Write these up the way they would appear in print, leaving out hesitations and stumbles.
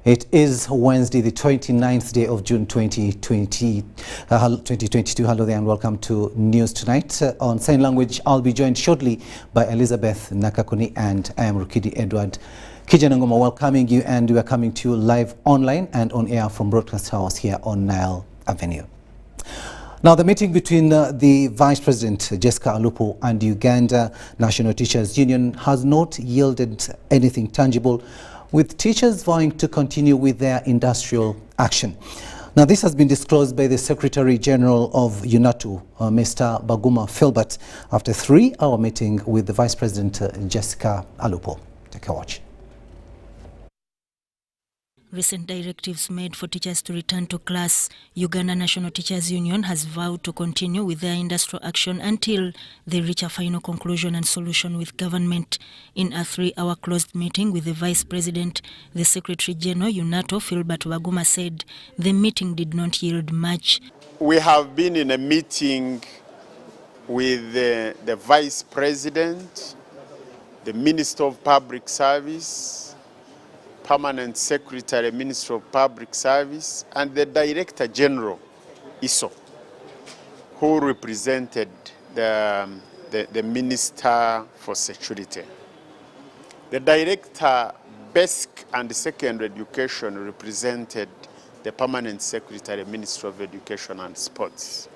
It is Wednesday, the 29th day of June 2022. Hello there and welcome to News Tonight. On Sign Language, I'll be joined shortly by Elizabeth Nakakuni and I am Rukidi Edward. Kiijanangoma welcoming you, and we are coming to you live online and on air from Broadcast House here on Nile Avenue. Now, the meeting between the Vice President Jessica Alupo and the Uganda National Teachers Union has not yielded anything tangible, with teachers vowing to continue with their industrial action. Now, this has been disclosed by the Secretary General of UNATU, Mr. Bovuma Filbert, after a 3-hour meeting with the Vice President Jessica Alupo. Take a watch. Recent directives made for teachers to return to class. Uganda National Teachers Union has vowed to continue with their industrial action until they reach a final conclusion and solution with government. In a 3-hour closed meeting with the Vice President, the Secretary General UNATU, Filbert Bovuma, said the meeting did not yield much. We have been in a meeting with the Vice President, the Minister of Public Service, Permanent Secretary, Minister of Public Service, and the Director General, ISO, who represented the Minister for Security. The Director, Basic and Secondary Education, represented the Permanent Secretary, Minister of Education and Sports.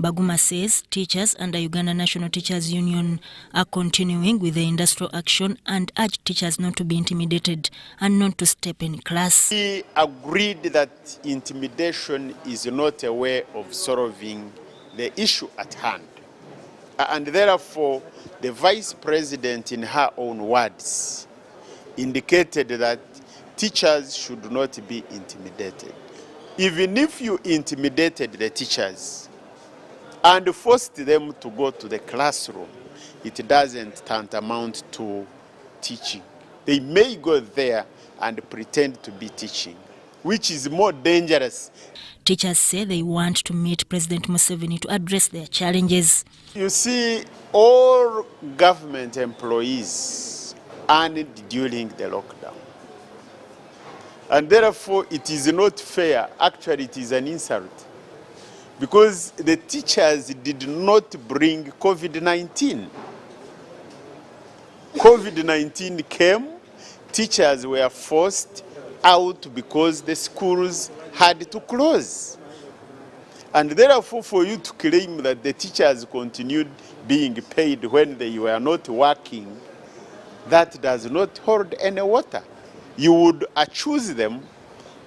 Bovuma says teachers under Uganda National Teachers Union are continuing with the industrial action and urge teachers not to be intimidated and not to step in class. We agreed that intimidation is not a way of solving the issue at hand. And therefore, the Vice President, in her own words, indicated that teachers should not be intimidated. Even if you intimidated the teachers and forced them to go to the classroom, it doesn't tantamount to teaching. They may go there and pretend to be teaching, which is more dangerous. Teachers say they want to meet President Museveni to address their challenges. You see, all government employees earned during the lockdown. And therefore, it is not fair. Actually, it is an insult, because the teachers did not bring COVID-19. COVID-19 came, teachers were forced out because the schools had to close. And therefore, for you to claim that the teachers continued being paid when they were not working, that does not hold any water. You would accuse them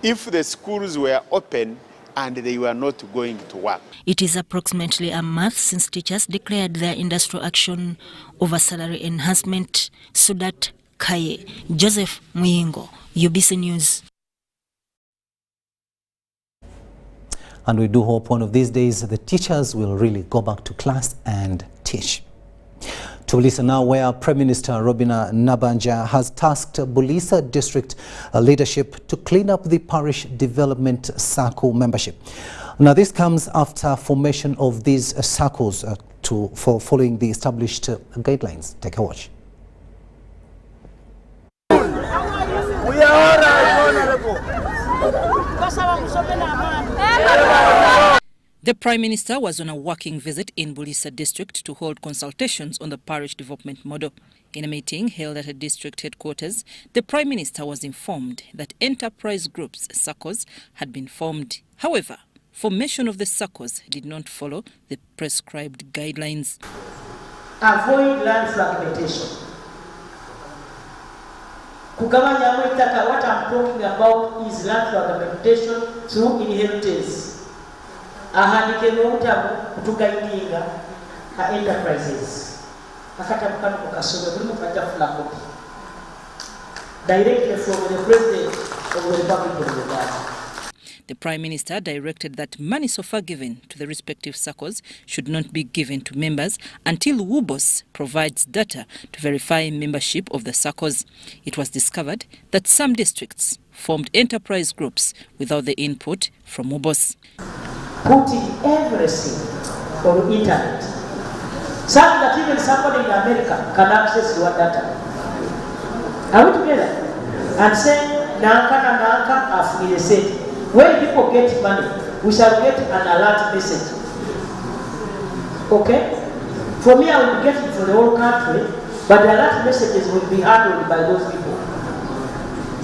if the schools were open and they were not going to work. It is approximately a month since teachers declared their industrial action over salary enhancement. Sudat Kaye, Joseph Muyingo, UBC News. And we do hope one of these days the teachers will really go back to class and teach. To listen now, where Prime Minister Robina Nabanja has tasked Bulisa District leadership to clean up the Parish Development Circle membership. Now, this comes after formation of these circles for following the established guidelines. Take a watch. We are all right, The Prime Minister was on a working visit in Bulisa District to hold consultations on the parish development model. In a meeting held at a district headquarters, the Prime Minister was informed that enterprise groups, SACCOs, had been formed. However, formation of the SACCOs did not follow the prescribed guidelines. Avoid land fragmentation. Kugabanya itaka, what I'm talking about is land fragmentation through inheritance. Ahandike n'obutabu kutugayininga enterprises. Akatabu kano kukasome buli mukajja kufuna kopi. Directly from the President of the Republic of Uganda. The Prime Minister directed that money so far given to the respective SACCOs should not be given to members until WUBOS provides data to verify membership of the SACCOs. It was discovered that some districts formed enterprise groups without the input from WUBOS. Putting everything on the internet, so that even somebody in America can access your data. Are we together? And say nanka afunire sente. When people get money, we shall get an alert message. Okay? For me, I will be getting for the whole country, but the alert messages will be handled by those people.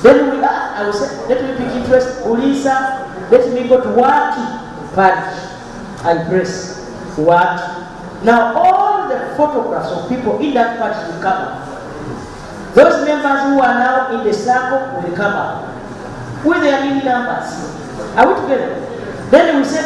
Then I will say, let me pick interest, Bulisa, let me go to Waki Parish. I press Waki. Now all the photographs of people in that parish will come up. Those members who are now in the circle will come up with their name numbers. Are we together? Then we say,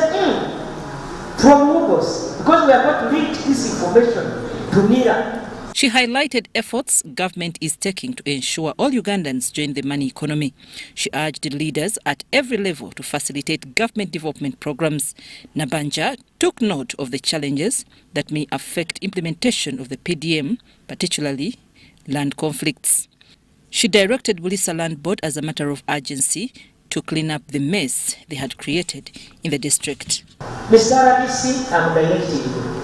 from Mugos, because we are going to link this information to NIRA. She highlighted efforts government is taking to ensure all Ugandans join the money economy. She urged leaders at every level to facilitate government development programs. Nabanja took note of the challenges that may affect implementation of the PDM, particularly land conflicts. She directed Bulisa Land Board as a matter of urgency to clean up the mess they had created in the district. Mr. RBC, I'm directing you.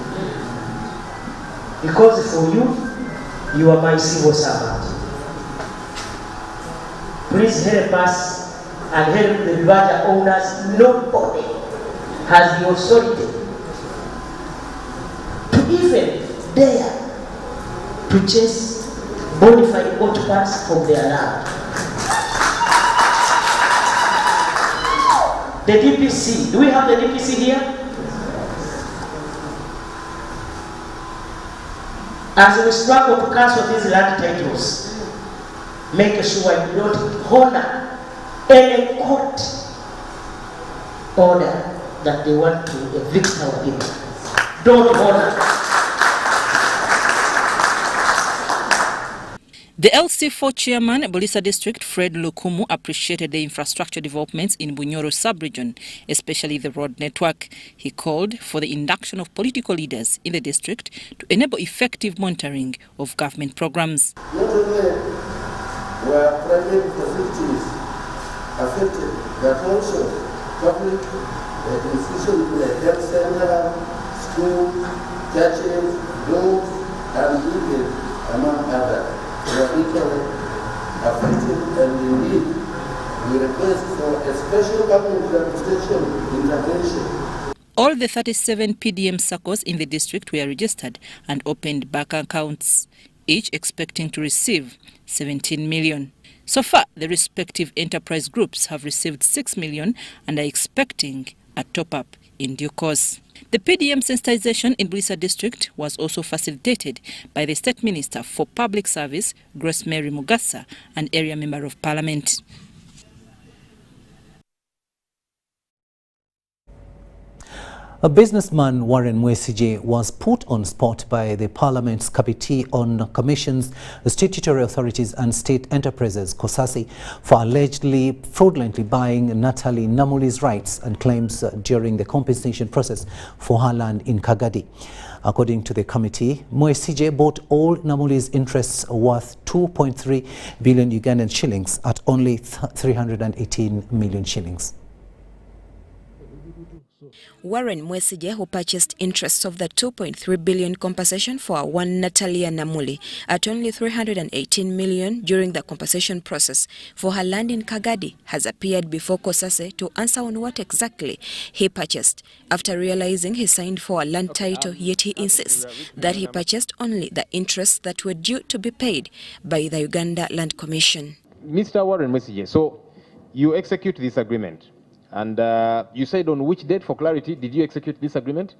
Because for you are my civil servant. Please help us and help the Uganda owners. Nobody has the authority to even dare to chase bona fide occupants from their land. The DPC, do we have the DPC here? As we struggle to cancel these land titles, make sure you don't honor any court order that they want to evict our people. Don't honor. The LC4 chairman, Bulisa District, Fred Lukumu, appreciated the infrastructure developments in Bunyoro sub-region, especially the road network. He called for the induction of political leaders in the district to enable effective monitoring of government programs. Not only were private facilities affected, but also public institutions like health center, school, churches, roads, and even among others. Were equally affected, and indeed we request for a special government administration intervention. All the 37 PDM circles in the district were registered and opened bank accounts, each expecting to receive 17 million. So far, the respective enterprise groups have received 6 million and are expecting a top-up in due course. The PDM sensitization in Bulisa District was also facilitated by the State Minister for Public Service, Grace Mary Mugasa, an area member of Parliament. A businessman, Warren Mwesije, was put on spot by the Parliament's Committee on Commissions, Statutory Authorities and State Enterprises, COSASI, for allegedly fraudulently buying Natalie Namuli's rights and claims during the compensation process for her land in Kagadi. According to the committee, Mwesije bought all Namuli's interests worth 2.3 billion Ugandan shillings at only 318 million shillings. Warren Mwesije, who purchased interests of the 2.3 billion compensation for one Natalia Namuli at only 318 million during the compensation process for her land in Kagadi, has appeared before COSASE to answer on what exactly he purchased after realizing he signed for a land title, yet he insists that he purchased only the interests that were due to be paid by the Uganda Land Commission. Mr. Warren Mwesije, so you execute this agreement. And you said on which date, for clarity, did you execute this agreement?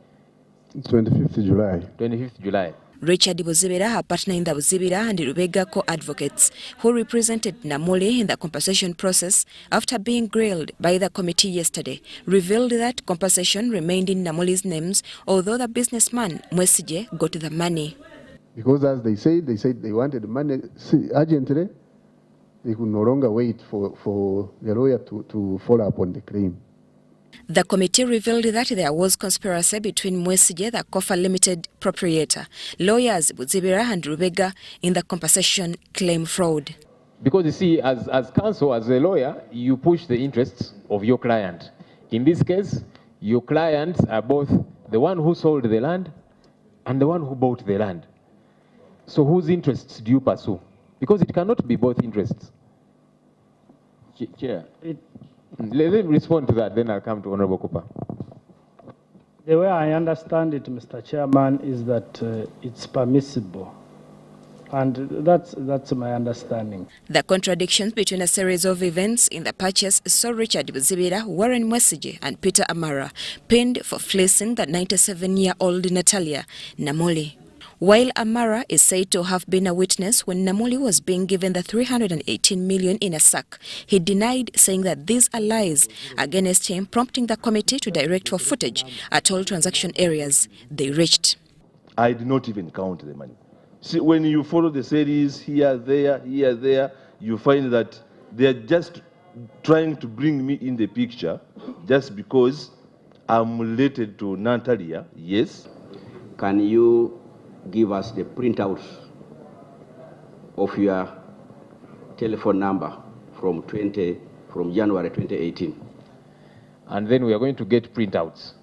25th July. 25th July. Richard Buzibira, her partner in the Buzibira and Rubega co-advocates, who represented Namuli in the compensation process after being grilled by the committee yesterday, revealed that compensation remained in Namuli's names, although the businessman, Mwesije, got the money. Because as they said they wanted the money urgently. They could no longer wait for the lawyer to follow up on the claim. The committee revealed that there was conspiracy between Mwesije, the Kofa Limited proprietor, lawyers Buzibira and Rubega in the compensation claim fraud. Because you see, as counsel, as a lawyer, you push the interests of your client. In this case, your clients are both the one who sold the land and the one who bought the land. So whose interests do you pursue? Because it cannot be both interests. Chair, let me respond to that, then I'll come to Honorable Cooper. The way I understand it, Mr. Chairman, is that it's permissible. And that's my understanding. The contradictions between a series of events in the purchase saw Richard Buzibira, Warren Mwesige and Peter Amara pinned for fleecing the 97-year-old Natalia Namuli. While Amara is said to have been a witness when Namuli was being given the 318 million in a sack, he denied, saying that these are lies against him, prompting the committee to direct for footage at all transaction areas they reached. I did not even count the money. See, when you follow the series here, there, you find that they are just trying to bring me in the picture just because I'm related to Natalia, yes. Can you give us the printouts of your telephone number from January 2018? And then we are going to get printouts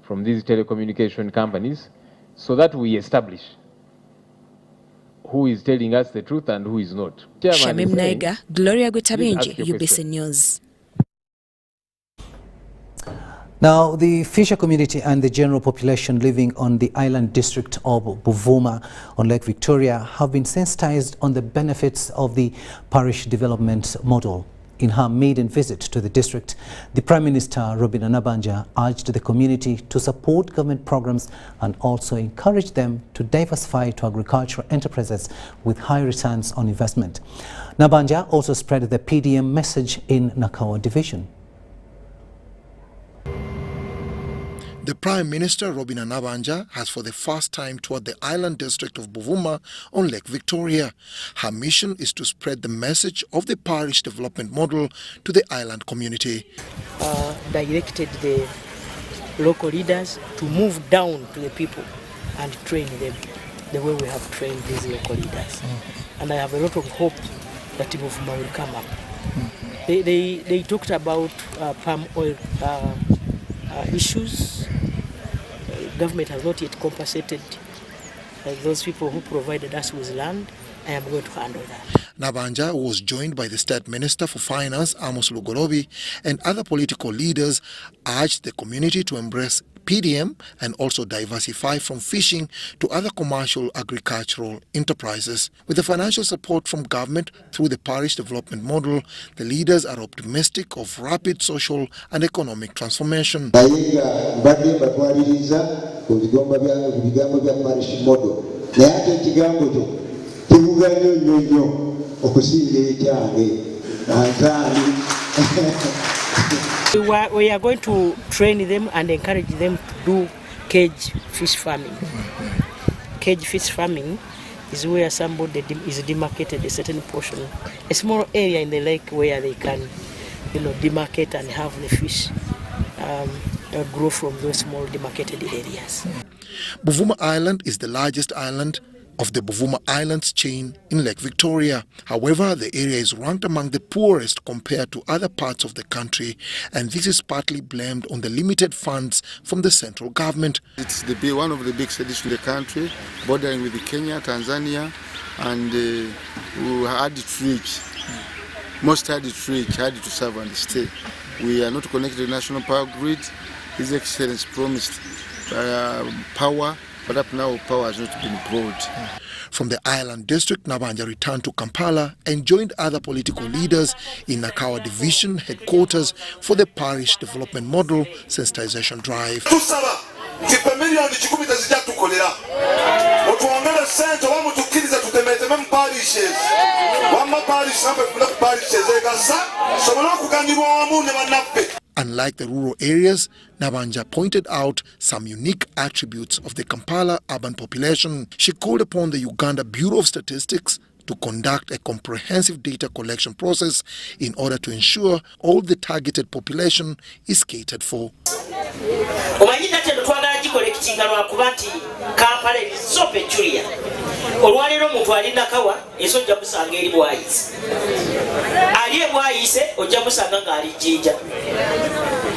from these telecommunication companies so that we establish who is telling us the truth and who is not. Shamim Naiga, Gloria Gutabinji, UBC News. Now, the fisher community and the general population living on the island district of Bovuma on Lake Victoria have been sensitized on the benefits of the parish development model. In her maiden visit to the district, the Prime Minister, Robin Anabanja, urged the community to support government programs and also encourage them to diversify to agricultural enterprises with high returns on investment. Nabanja also spread the PDM message in Nakawa Division. The Prime Minister, Robin Anabanja, has for the first time toured the island district of Bovuma on Lake Victoria. Her mission is to spread the message of the parish development model to the island community. Directed the local leaders to move down to the people and train them the way we have trained these local leaders. And I have a lot of hope that Bovuma will come up. They talked about palm oil issues. Government has not yet compensated those people who provided us with land. I am going to handle that. Nabanja was joined by the State Minister for Finance, Amos Lugolobi, and other political leaders urged the community to embrace PDM and also diversify from fishing to other commercial agricultural enterprises. With the financial support from government through the parish development model, the leaders are optimistic of rapid social and economic transformation. We are going to train them and encourage them to do cage fish farming. Cage fish farming is where somebody is demarcated a certain portion, a small area in the lake where they can, demarcate and have the fish grow from those small demarcated areas. Bovuma Island is the largest island of the Bovuma Islands chain in Lake Victoria. However, the area is ranked among the poorest compared to other parts of the country, and this is partly blamed on the limited funds from the central government. It's one of the big cities in the country, bordering with Kenya, Tanzania, and we had it reach. Most had it reach, had to serve and stay. We are not connected to the national power grid. His Excellency promised power, but up now power has not been brought. From the island district, Nabanja returned to Kampala and joined other political leaders in Nakawa Division headquarters for the parish development model sensitization drive. Unlike the rural areas, Nabanja pointed out some unique attributes of the Kampala urban population. She called upon the Uganda Bureau of Statistics to conduct a comprehensive data collection process in order to ensure all the targeted population is catered for. Olwalero omuntu ali Nakawa eso ojja musanga eri bwayise ali ebwayise ojja musanga ng'ali Jjinja.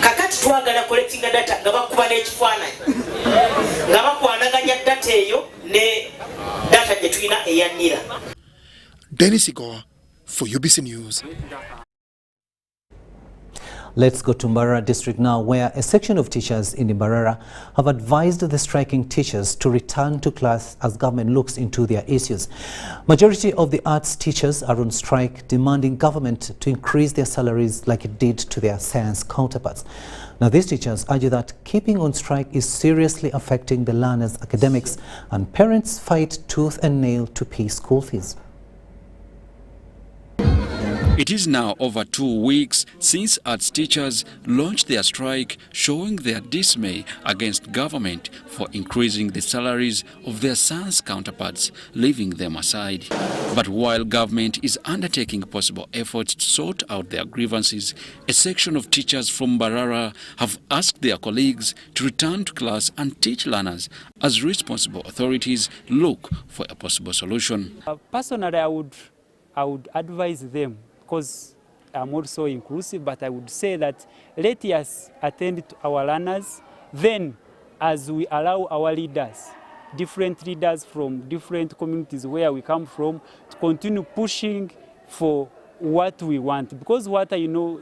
Kakati twagala collectinga data nga bakuba n'ekifaananyi nga bakwanaganya data eyo ne data gye tulina eya NIRA. Dennis Igoa for UBC News. Let's go to Mbarara district now, where a section of teachers in Mbarara have advised the striking teachers to return to class as government looks into their issues. Majority of the arts teachers are on strike, demanding government to increase their salaries like it did to their science counterparts. Now, these teachers argue that keeping on strike is seriously affecting the learners' academics, and parents fight tooth and nail to pay school fees. It is now over 2 weeks since arts teachers launched their strike, showing their dismay against government for increasing the salaries of their science counterparts, leaving them aside. But while government is undertaking possible efforts to sort out their grievances, a section of teachers from Mbarara have asked their colleagues to return to class and teach learners as responsible authorities look for a possible solution. Personally, I would advise them, because I'm also inclusive, but I would say that let us attend to our learners, then as we allow our leaders, different leaders from different communities where we come from, to continue pushing for what we want. Because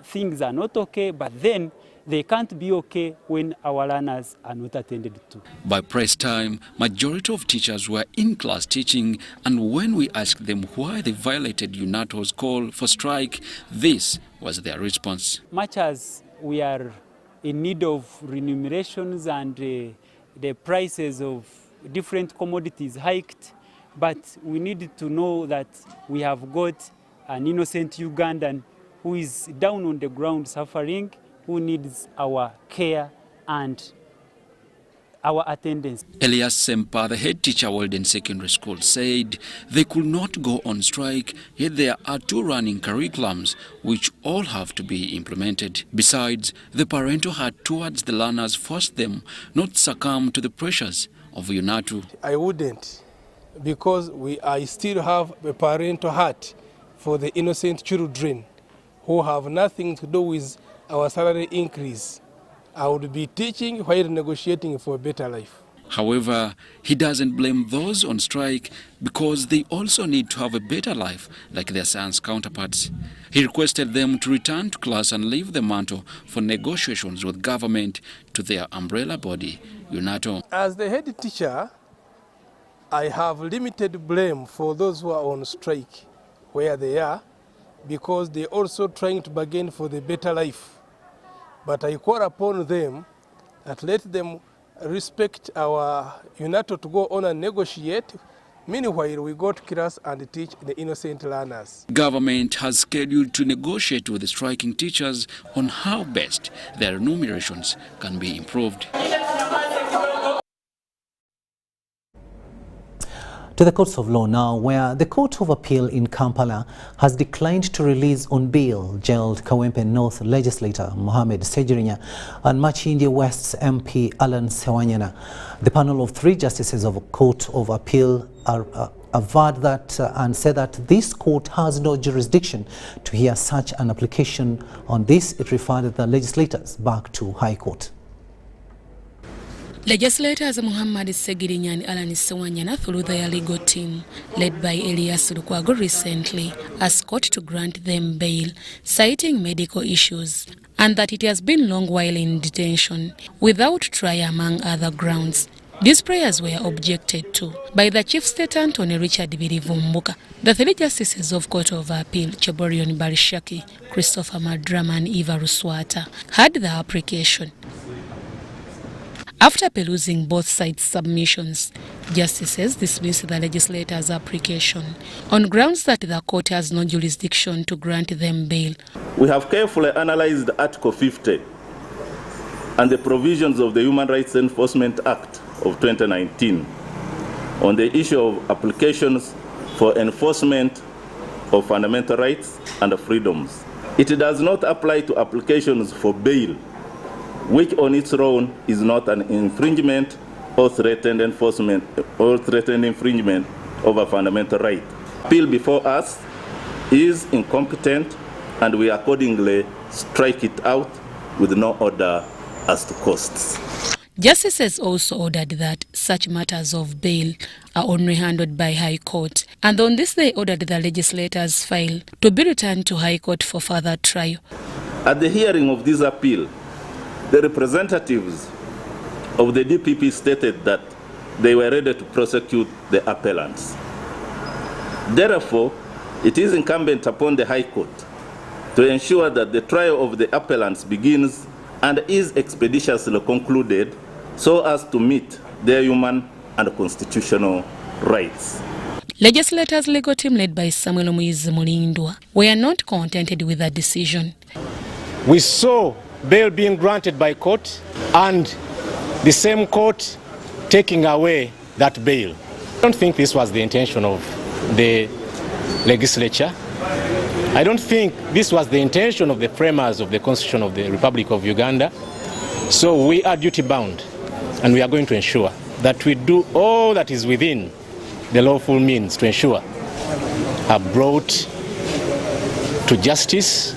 things are not okay, but then they can't be okay when our learners are not attended to. By press time, majority of teachers were in class teaching, and when we asked them why they violated UNATO's call for strike, this was their response. Much as we are in need of remunerations and the prices of different commodities hiked, but we need to know that we have got an innocent Ugandan who is down on the ground suffering, who needs our care and our attendance. Elias Sempa, the head teacher Walden Secondary School, said they could not go on strike, yet there are 2 running curriculums which all have to be implemented. Besides, the parental heart towards the learners forced them not to succumb to the pressures of UNATO. I wouldn't, because I still have a parental heart for the innocent children who have nothing to do with our salary increase. I would be teaching while negotiating for a better life. However, he doesn't blame those on strike because they also need to have a better life like their science counterparts. He requested them to return to class and leave the mantle for negotiations with government to their umbrella body, UNATO. As the head teacher, I have limited blame for those who are on strike where they are, because they're also trying to bargain for the better life. But I call upon them that let them respect our UNATO to go on and negotiate. Meanwhile, we go to class and teach the innocent learners. Government has scheduled to negotiate with the striking teachers on how best their remunerations can be improved. To the courts of law now, where the Court of Appeal in Kampala has declined to release on bail jailed Kawempe North legislator Mohamed Sejirinya and Machindi West's MP Alan Sewanyana. The panel of 3 justices of the Court of Appeal averred that and said that this court has no jurisdiction to hear such an application. On this, it referred the legislators back to High Court. Legislators Muhammad Segirinya and Alan Sewanyana, through their legal team, led by Elias Lukwago, recently asked court to grant them bail, citing medical issues, and that it has been long while in detention, without trial among other grounds. These prayers were objected to by the Chief State Attorney Richard Birivumbuka. The 3 justices of Court of Appeal, Cheborion Barishaki, Christopher Madrama and Eva Ruswata, had the application. After perusing both sides' submissions, justices dismissed the legislators' application on grounds that the court has no jurisdiction to grant them bail. We have carefully analyzed Article 50 and the provisions of the Human Rights Enforcement Act of 2019 on the issue of applications for enforcement of fundamental rights and freedoms. It does not apply to applications for bail, which on its own is not an infringement or threatened enforcement or threatened infringement of a fundamental right. Appeal before us is incompetent, and we accordingly strike it out with no order as to costs. Justices also ordered that such matters of bail are only handled by High Court, and on this they ordered the legislators' file to be returned to High Court for further trial. At the hearing of this appeal, the representatives of the DPP stated that they were ready to prosecute the appellants. Therefore, it is incumbent upon the High Court to ensure that the trial of the appellants begins and is expeditiously concluded so as to meet their human and constitutional rights. Legislators' legal team led by Samuel Muizi Mulindwa were not contented with that decision. We saw bail being granted by court and the same court taking away that bail. I don't think this was the intention of the legislature. I don't think this was the intention of the framers of the Constitution of the Republic of Uganda. So we are duty bound, and we are going to ensure that we do all that is within the lawful means to ensure are brought to justice.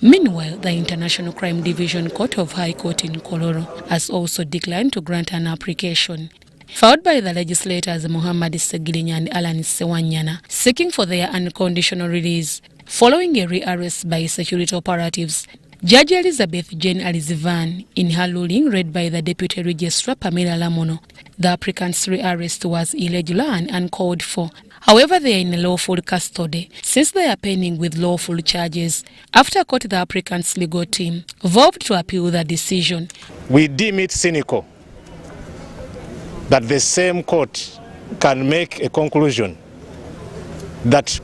Meanwhile, the International Crime Division Court of High Court in Kololo has also declined to grant an application, followed by the legislators Muhammad Segirinya and Alan Sewanyana, seeking for their unconditional release following a rearrest by security operatives. Judge Elizabeth Jane Alizivan, in her ruling read by the Deputy Registrar Pamela Lamono, the applicants' rearrest was irregular and uncalled for. However, they are in lawful custody since they are pending with lawful charges. After court, the applicants' legal team vowed to appeal the decision. We deem it cynical that the same court can make a conclusion that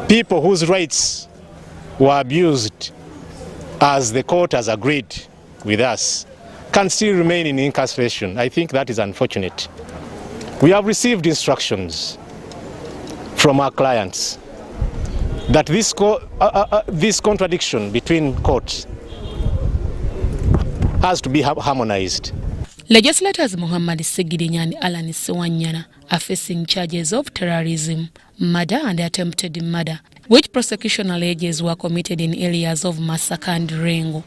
people whose rights were abused, as the court has agreed with us, can still remain in incarceration. I think that is unfortunate. We have received instructions from our clients that this contradiction between courts has to be harmonized. Legislators Muhammad Segirinya and Alan Sewanyana are facing charges of terrorism, murder and attempted murder, which prosecution alleges were committed in areas of Masaka and Rengo.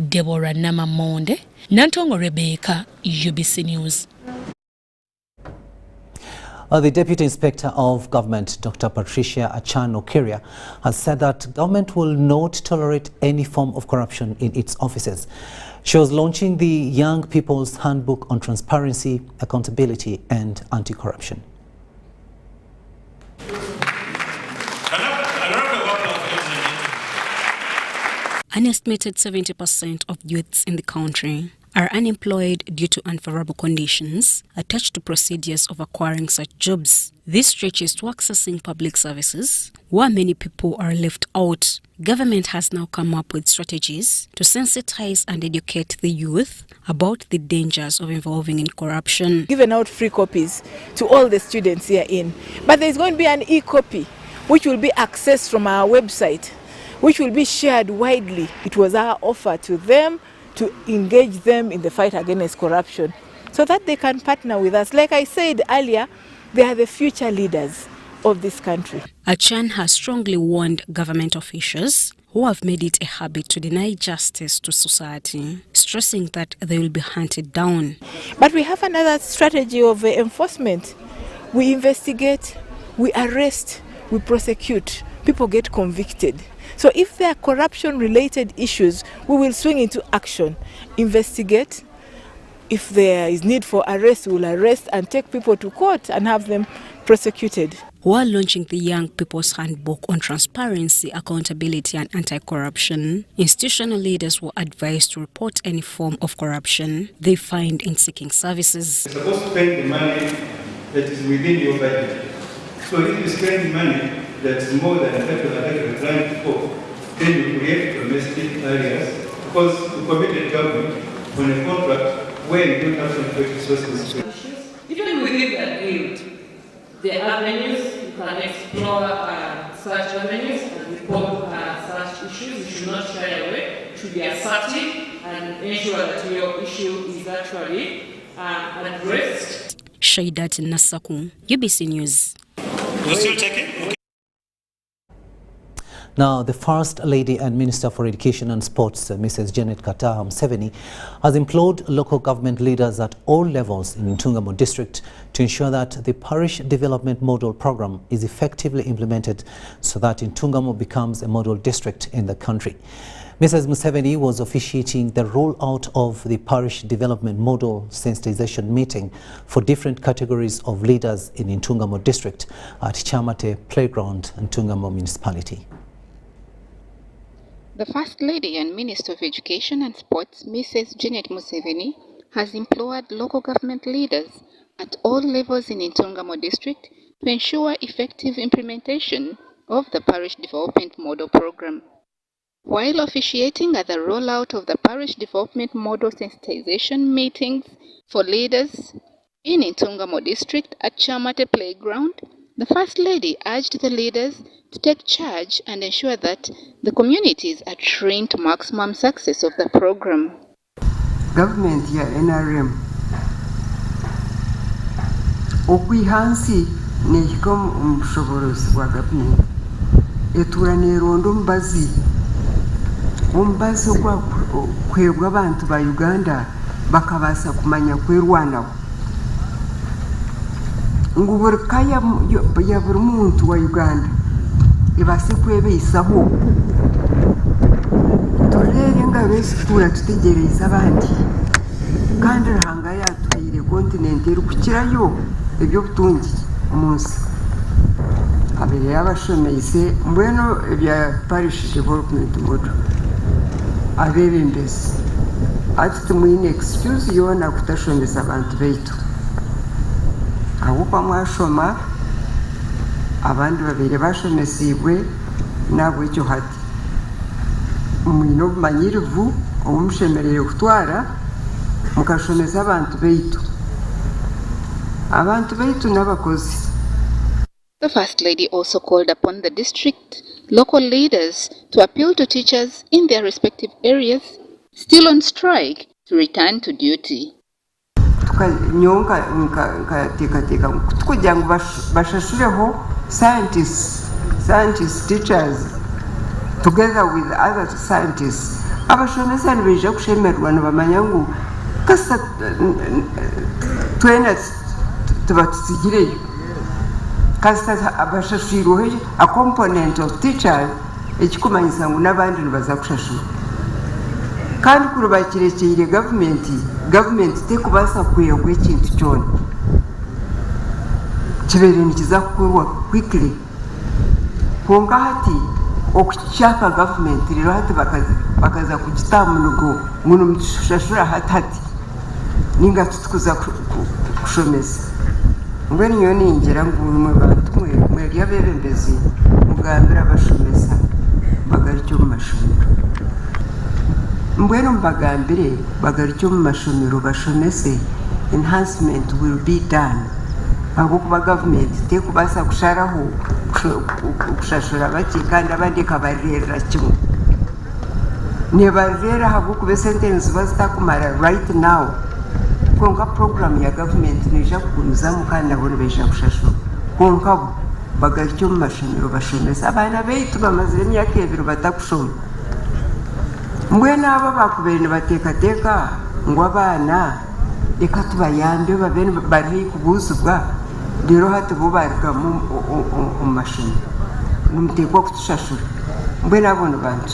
Deborah Namamonde, Nantongo Rebecca, UBC News. The Deputy Inspector of Government, Dr. Patricia Achan Okeria, has said that government will not tolerate any form of corruption in its offices. She was launching the Young People's Handbook on Transparency, Accountability and Anti-Corruption. An estimated 70% of youths in the country are unemployed due to unfavorable conditions attached to procedures of acquiring such jobs. This stretches to accessing public services, where many people are left out. Government has now come up with strategies to sensitize and educate the youth about the dangers of involving in corruption. Given out free copies to all the students here in, but there's going to be an e-copy which will be accessed from our website, which will be shared widely. It was our offer to them to engage them in the fight against corruption so that they can partner with us. Like I said earlier, they are the future leaders of this country. Achan has strongly warned government officials who have made it a habit to deny justice to society, stressing that they will be hunted down. But we have another strategy of enforcement. We investigate, we arrest, we prosecute. People get convicted. So if there are corruption-related issues, we will swing into action, investigate. If there is need for arrest, we will arrest and take people to court and have them prosecuted. While launching the Young People's Handbook on Transparency, Accountability and Anti-Corruption, institutional leaders were advised to report any form of corruption they find in seeking services. You're supposed to spend the money that is within your budget. So if you spend money that's more than the people that you're trying for, then you create domestic areas, because the committed government on a contract where you don't have some resources. Even within the agreement, there are avenues you can explore such avenues and report such issues. You should not shy away. You should be assertive and ensure that your issue is actually addressed. Shaidat Nasaku, UBC News. We're still checking? Okay. Now, the First Lady and Minister for Education and Sports, Mrs. Janet Kataha Museveni, has implored local government leaders at all levels in Ntungamo district to ensure that the Parish Development Model Program is effectively implemented so that Ntungamo becomes a model district in the country. Mrs. Museveni was officiating the rollout of the Parish Development Model Sensitization meeting for different categories of leaders in Ntungamo district at Chamate Playground, Ntungamo Municipality. The First Lady and Minister of Education and Sports, Mrs. Janet Museveni, has implored local government leaders at all levels in Ntungamo district to ensure effective implementation of the Parish Development Model Program. While officiating at the rollout of the Parish Development Model Sensitization meetings for leaders in Ntungamo district at Chamate Playground, the First Lady urged the leaders to take charge and ensure that the communities are trained to maximum success of the program. Government ya NRM okwihansi nehikom umushoborozi wa government eturane rondo mbazi kwa kwebwa abantu ba Uganda bakabasa kumanya kwerwanaho nguburkaya ya buri muntu wa Uganda ibase kwebeyisaho turere ngabesikura tutegereza abandi kandi rahanga yatwire continent iri kukirayo ibyo butungi umunsi abere yabashomeyise mbweno bya Parish Development Model abebembezi ati tumwine excuse yona kutashomeza abantu beitu ahubwo mwashoma abandi babiri bashomesibwe nabo icyo hati mwino manyirivu omushemerere kutwara mukashomeza abantu beitu n'abakozi. The First Lady also called upon the district local leaders to appeal to teachers in their respective areas still on strike to return to duty. Tukanyonga nkatekateka kugira ngo bashashureho scientists, teachers, together with other scientists. Abashomesa nibeja kushemerwa nabamanya ngo kasa twena tubatusigireyo kasa abashashirohe a component of teachers ekikumanyisa ngo nabandi nibaza kushashura kandi kurubakirekeye government tekubasa kwegwa ekintu cyone kibere nikiza kukorwa quickly konka hati okuchaka government rero hati bakaza kugitamunugo muno mushashura hati ninga tutukuza kushomeza mbweni yoni ingera ngumwe bantu mwe ryabebembezi mugambira abashomeza bagaricyo mu mashomero mbweno mbagambire bagaricyo mu mashomero bashomese enhancement will be done abo kuba government tekubasa kusharaho kushashura baki kandi abandi kabarera kimwe nebarera habo kube sentence bazitakumara right now konka program ya government neja kugumiza mukandi abone beja kushashura konka bagaricyo mu mashomero bashomese abana beitu bamazire imyaka 2 batakushoma mbwena aba bakubene batekateka ngo abana reka tubayambe babene bari kubuzubwa rero hati bo barga mu mashini n'umutekwa kutushashura mbwena abone bantu.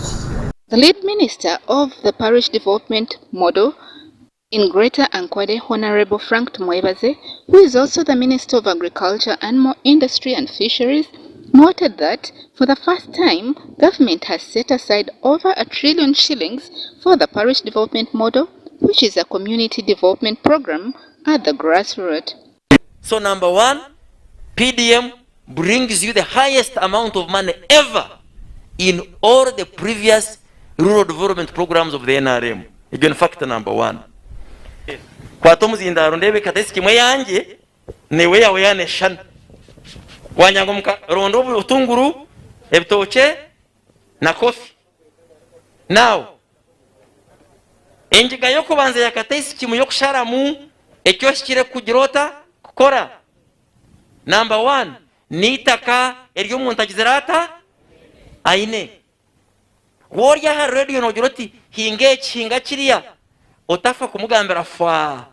The lead minister of the Parish Development Model in Greater Ankwade, Honorable Frank Tumwebaze, who is also the Minister of Agriculture, Animal Industry and Fisheries, noted that for the first time, government has set aside over R1 trillion for the Parish Development Model, which is a community development program at the grassroots. So number one, PDM brings you the highest amount of money ever in all the previous rural development programs of the NRM. Again, factor number one. Kwa tomuzinda rondebe katesi kimwe yanje newe yawe yaneshan wanyangomka rondo utunguru ebitoche na kofi. Now enjiga yoko banze yakatesi kimu yokushara mu ekyo shikire kugirota kukora. Number one, nitaka eryo muntu agizerata aine worya ha radio no joroti hinge chinga kiriya otafa kumugambira fa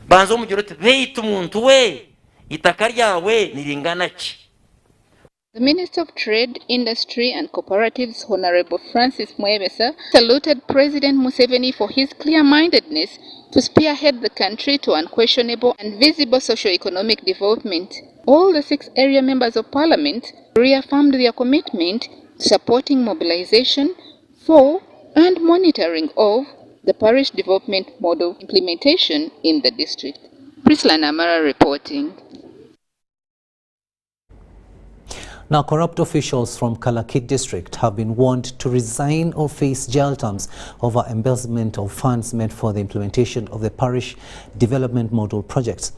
banzo mu joroti beitu muntu we itaka ryawe niringana ki. The Minister of Trade, Industry and Cooperatives, Honorable Francis Mwebesa, saluted President Museveni for his clear-mindedness to spearhead the country to unquestionable and visible socio-economic development. All the 6 area members of Parliament reaffirmed their commitment to supporting mobilization for and monitoring of the parish development model implementation in the district. Priscilla Namara reporting. Now, corrupt officials from Kalaki district have been warned to resign or face jail terms over embezzlement of funds meant for the implementation of the parish development model projects.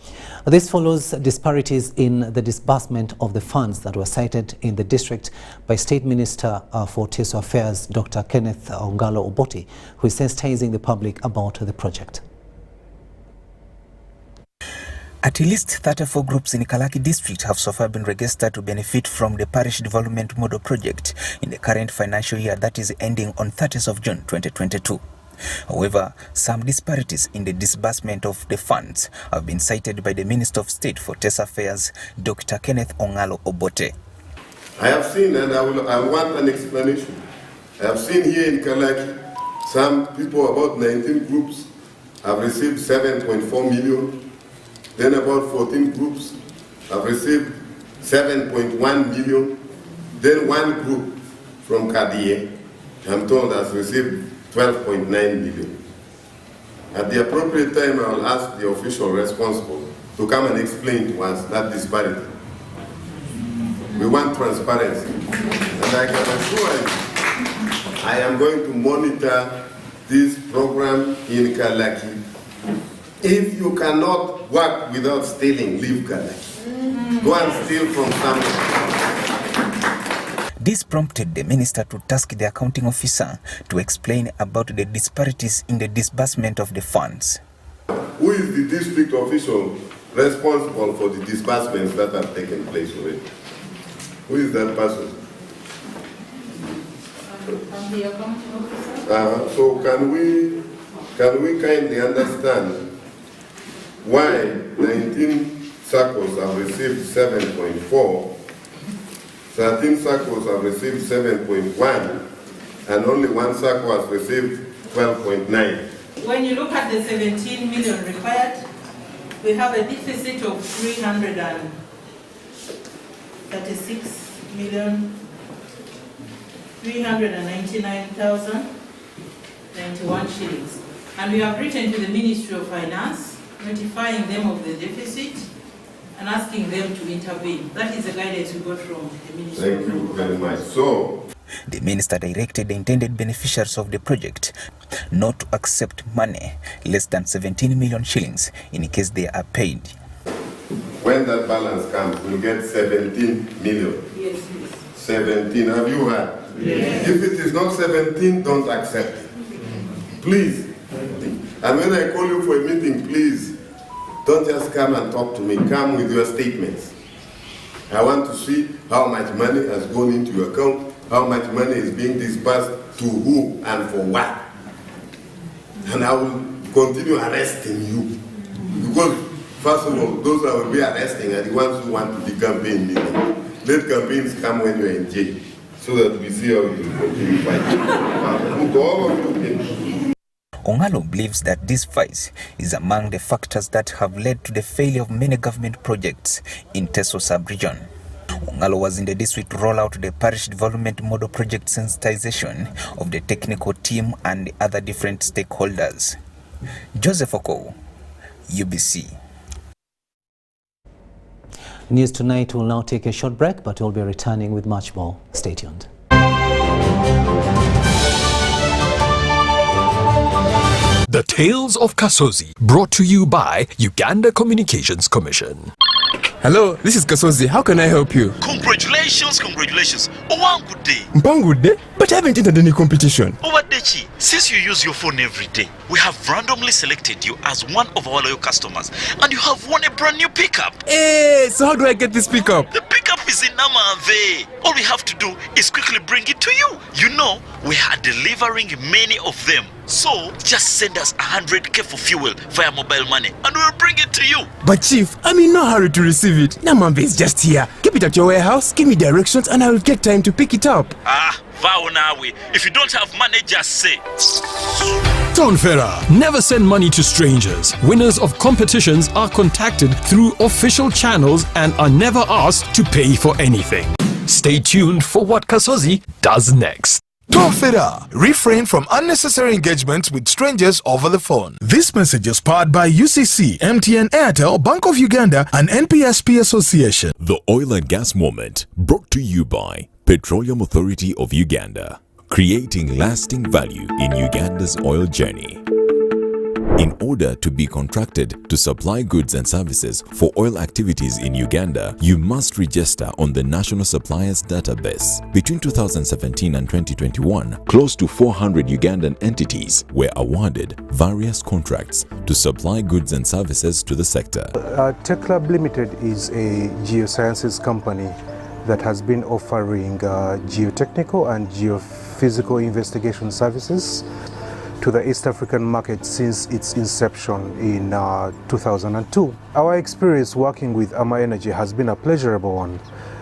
This follows disparities in the disbursement of the funds that were cited in the district by State Minister for Teso Affairs, Dr. Kenneth Ongalo Obote, who is sensitizing the public about the project. At least 34 groups in Kalaki district have so far been registered to benefit from the parish development model project in the current financial year that is ending on 30th of June 2022. However, some disparities in the disbursement of the funds have been cited by the Minister of State for Teso Affairs, Dr. Kenneth Ongalo Obote. I have seen, and I want an explanation. I have seen here in Kalaki, some people, about 19 groups, have received 7.4 million. Then about 14 groups have received 7.1 million. Then one group from Kadie, I'm told, has received 12.9 million. At the appropriate time, I will ask the official responsible to come and explain to us that disparity. We want transparency. And I can assure you, I am going to monitor this program in Kalaki. If you cannot work without stealing, leave Kalaki. Go and steal from somewhere. This prompted the minister to task the accounting officer to explain about the disparities in the disbursement of the funds. Who is the district official responsible for the disbursements that have taken place already? Who is that person? I'm the accounting officer. So can we kindly understand why 19 circles have received 7.4, 13 circles have received 7.1, and only one circle has received 12.9. When you look at the 17 million required, we have a deficit of 399,091 shillings. And we have written to the Ministry of Finance, notifying them of the deficit and asking them to intervene. That is the guidance we got from the Ministry. Thank you very much. So, the minister directed the intended beneficiaries of the project not to accept money less than 17 million shillings in case they are paid. When that balance comes, we'll get 17 million. Yes, please. 17, have you heard? Yes. If it is not 17, don't accept it. Please. And when I call you for a meeting, please, don't just come and talk to me. Come with your statements. I want to see how much money has gone into your account, how much money is being disbursed to who and for what. And I will continue arresting you. Because, first of all, those I will be arresting are the ones who want to be campaign leaders. Let campaigns come when you're in jail, so that we see how you continue fighting. All of you. Ongalo believes that this vice is among the factors that have led to the failure of many government projects in Teso sub-region. Ongalo was in the district to roll out the parish development model project sensitization of the technical team and the other different stakeholders. Joseph Oko, UBC. News Tonight will now take a short break, but we'll be returning with much more. Stay tuned. The Tales of Kasozi, brought to you by Uganda Communications Commission. Hello, this is Kasozi. How can I help you? Congratulations. Oh, one good day. Good day? But I haven't entered any competition. Oh, Dechi, since you use your phone every day, we have randomly selected you as one of our loyal customers, and you have won a brand new pickup. Hey, so how do I get this pickup? The pickup is in Nama there. All we have to do is quickly bring it to you. You know, we are delivering many of them. So just send us 100K for fuel via mobile money and we'll bring it to you. But Chief, I'm in no hurry to receive it. Namambe is just here. Keep it at your warehouse, give me directions, and I will get time to pick it up. Vaonawe, if you don't have money, just say. Tonfera, never send money to strangers. Winners of competitions are contacted through official channels and are never asked to pay for anything. Stay tuned for what Kasozi does next. Tonfera, refrain from unnecessary engagements with strangers over the phone. This message is powered by UCC, MTN, Airtel, Bank of Uganda, and NPSP Association. The Oil and Gas Moment, brought to you by Petroleum Authority of Uganda, creating lasting value in Uganda's oil journey. In order to be contracted to supply goods and services for oil activities in Uganda, you must register on the National Suppliers Database. Between 2017 and 2021, close to 400 Ugandan entities were awarded various contracts to supply goods and services to the sector. Tech Lab Limited is a geosciences company that has been offering geotechnical and geophysical investigation services to the East African market since its inception in 2002. Our experience working with Ama Energy has been a pleasurable one.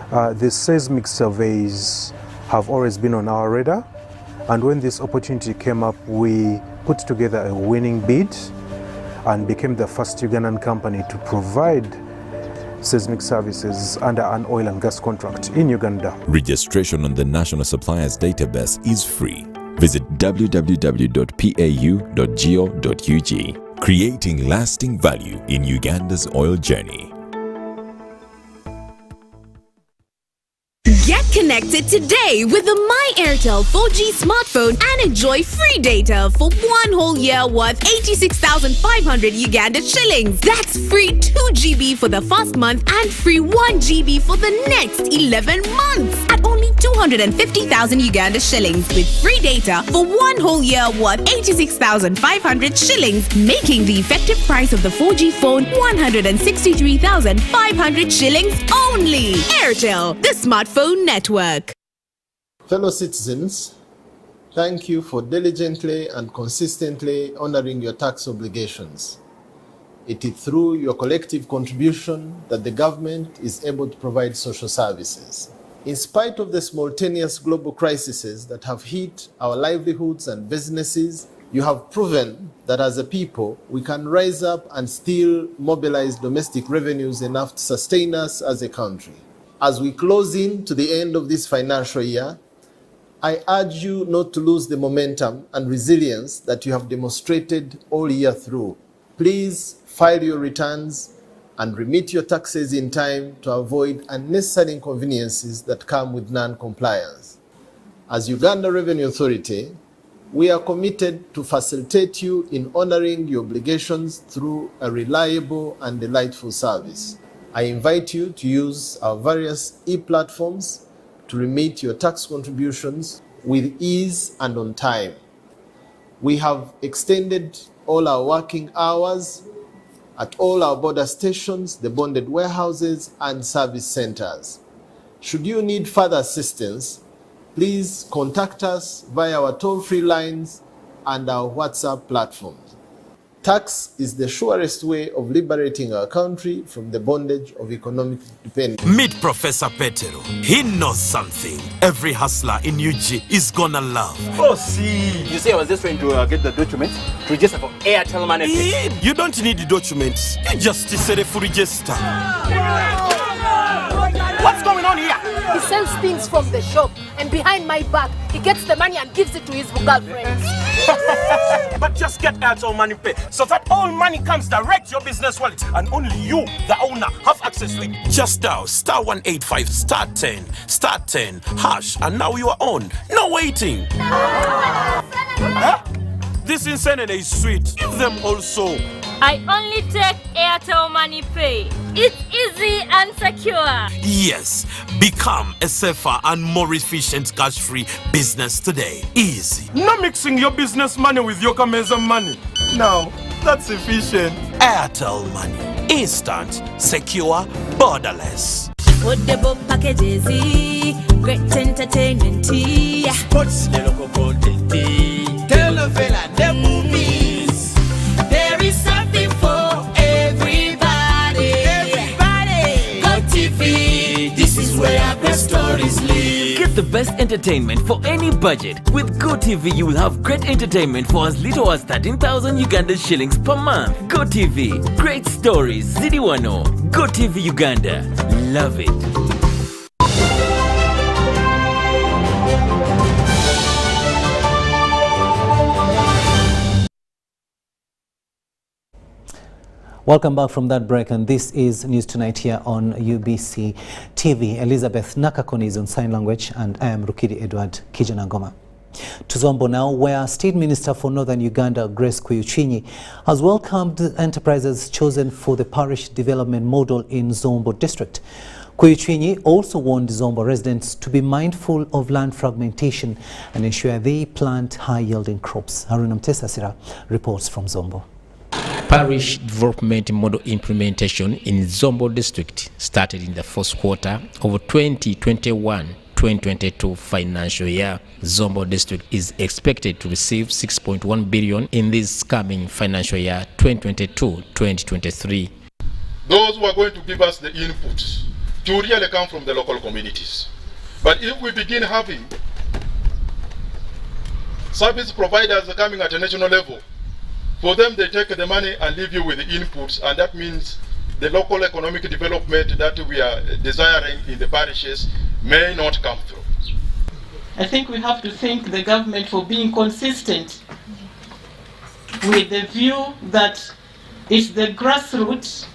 The seismic surveys have always been on our radar, and when this opportunity came up, we put together a winning bid and became the first Ugandan company to provide seismic services under an oil and gas contract in Uganda. Registration on the National Suppliers Database is free. Visit www.pau.go.ug, creating lasting value in Uganda's oil journey. Get connected today with the My Airtel 4G smartphone and enjoy free data for 1 whole year worth 86,500 Uganda shillings. That's free 2 GB for the first month and free 1 GB for the next 11 months at only 250,000 Uganda shillings with free data for 1 whole year worth 86,500 shillings, making the effective price of the 4G phone 163,500 shillings only. Airtel, the smartphone network. Fellow citizens, thank you for diligently and consistently honoring your tax obligations. It is through your collective contribution that the government is able to provide social services. In spite of the simultaneous global crises that have hit our livelihoods and businesses, you have proven that as a people, we can rise up and still mobilize domestic revenues enough to sustain us as a country. As we close in to the end of this financial year, I urge you not to lose the momentum and resilience that you have demonstrated all year through. Please file your returns and remit your taxes in time to avoid unnecessary inconveniences that come with non-compliance. As Uganda Revenue Authority, we are committed to facilitate you in honoring your obligations through a reliable and delightful service. I invite you to use our various e-platforms to remit your tax contributions with ease and on time. We have extended all our working hours at all our border stations, the bonded warehouses, and service centers. Should you need further assistance, please contact us via our toll-free lines and our WhatsApp platforms. Tax is the surest way of liberating our country from the bondage of economic dependence. Meet Professor Petero. He knows something every hustler in UG is gonna love. Oh, see. You see, I was just trying to get the documents to register for Airtel Money. You don't need the documents. You just set it for register. What's going on here? He sells things from the shop, and behind my back, he gets the money and gives it to his girlfriends. But just get Airtel Money Pay so that all money comes direct to your business wallet and only you, the owner, have access to it. Just dial *185 *10 hash and now you are on. No waiting. Huh? This insanity is sweet. Give them also. I only take Airtel Money Pay. It's easy and secure. Yes, become a safer and more efficient cash-free business today. Easy. Not mixing your business money with your Kameza money. Now, that's efficient. Airtel Money. Instant, secure, borderless. affordable packages, great entertainment, sports, the local content, telenovela, the movies. There is something for everybody. Go TV, this is where best stories live. Get the best entertainment for any budget. With GoTV, you will have great entertainment for as little as 13,000 Uganda shillings per month. GoTV, great stories, Zidi Wano. GoTV Uganda, love it. Welcome back from that break, and this is News Tonight here on UBC TV. Elizabeth Nakakoni is on sign language, and I am Rukidi Edward Kiijanangoma. To Zombo now, where State Minister for Northern Uganda, Grace Kuyuchinyi, has welcomed enterprises chosen for the parish development model in Zombo district. Kuyuchinyi also warned Zombo residents to be mindful of land fragmentation and ensure they plant high-yielding crops. Haruna Mtesasira reports from Zombo. Parish development model implementation in Zombo district started in the first quarter of 2021-2022 financial year. Zombo district is expected to receive 6.1 billion in this coming financial year 2022-2023. Those who are going to give us the inputs to really come from the local communities. But if we begin having service providers coming at a national level, for them, they take the money and leave you with the inputs, and that means the local economic development that we are desiring in the parishes may not come through. I think we have to thank the government for being consistent with the view that it's the grassroots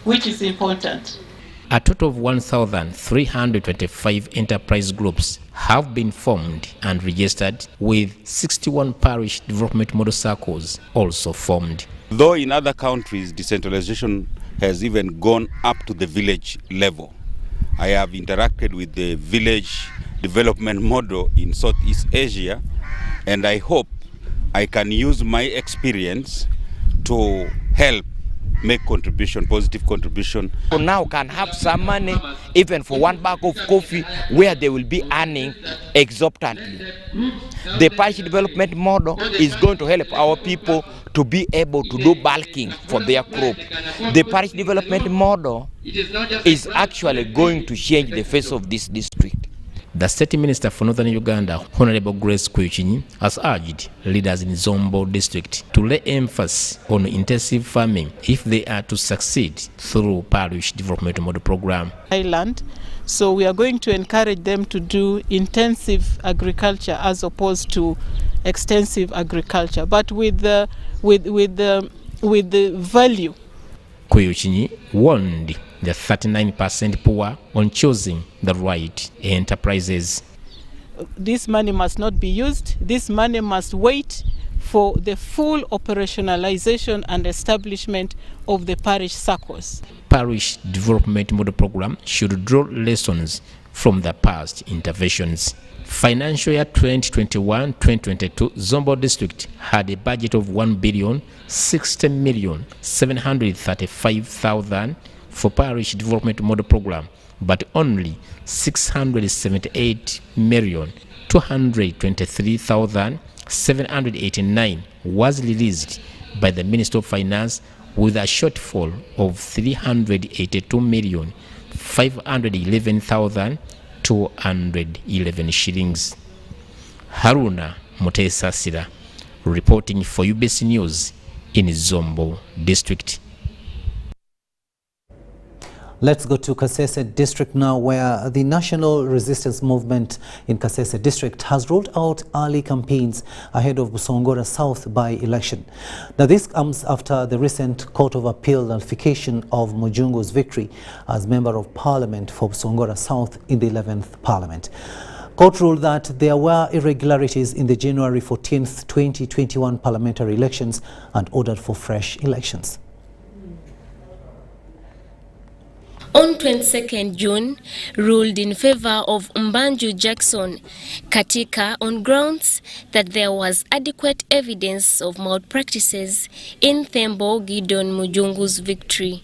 which is important. A total of 1,325 enterprise groups have been formed and registered, with 61 parish development model circles also formed. Though in other countries decentralization has even gone up to the village level, I have interacted with the village development model in Southeast Asia, and I hope I can use my experience to help make contribution, positive contribution. So now can have some money even for one bag of coffee where they will be earning exorbitantly. The parish development model is going to help our people to be able to do bulking for their crop. The parish development model is actually going to change the face of this district. The State Minister for Northern Uganda, Honorable Grace Kuyuchinyi, has urged leaders in Zombo district to lay emphasis on intensive farming if they are to succeed through parish development model program. Island, so we are going to encourage them to do intensive agriculture as opposed to extensive agriculture, but with the value. Kuyuchinyi warned the 39% poor on choosing the right enterprises. This money must not be used. This money must wait for the full operationalization and establishment of the parish circles. Parish development model program should draw lessons from the past interventions. Financial year 2021-2022, Zombo district had a budget of 1,60,735,000 for parish development model program, but only 678,223,789 was released by the Minister of Finance, with a shortfall of 382,511,211 shillings. Haruna Mutesasira reporting for UBC News in Zombo district. Let's go to Kasese district now, where the National Resistance Movement in Kasese district has rolled out early campaigns ahead of Busangora South by-election. Now this comes after the recent Court of Appeal nullification of Mujungu's victory as Member of Parliament for Busangora South in the 11th Parliament. Court ruled that there were irregularities in the January 14th, 2021 parliamentary elections and ordered for fresh elections. on 22nd June ruled in favor of Mbanju Jackson Katika on grounds that there was adequate evidence of malpractices in Thembo Gideon Mujungu's victory.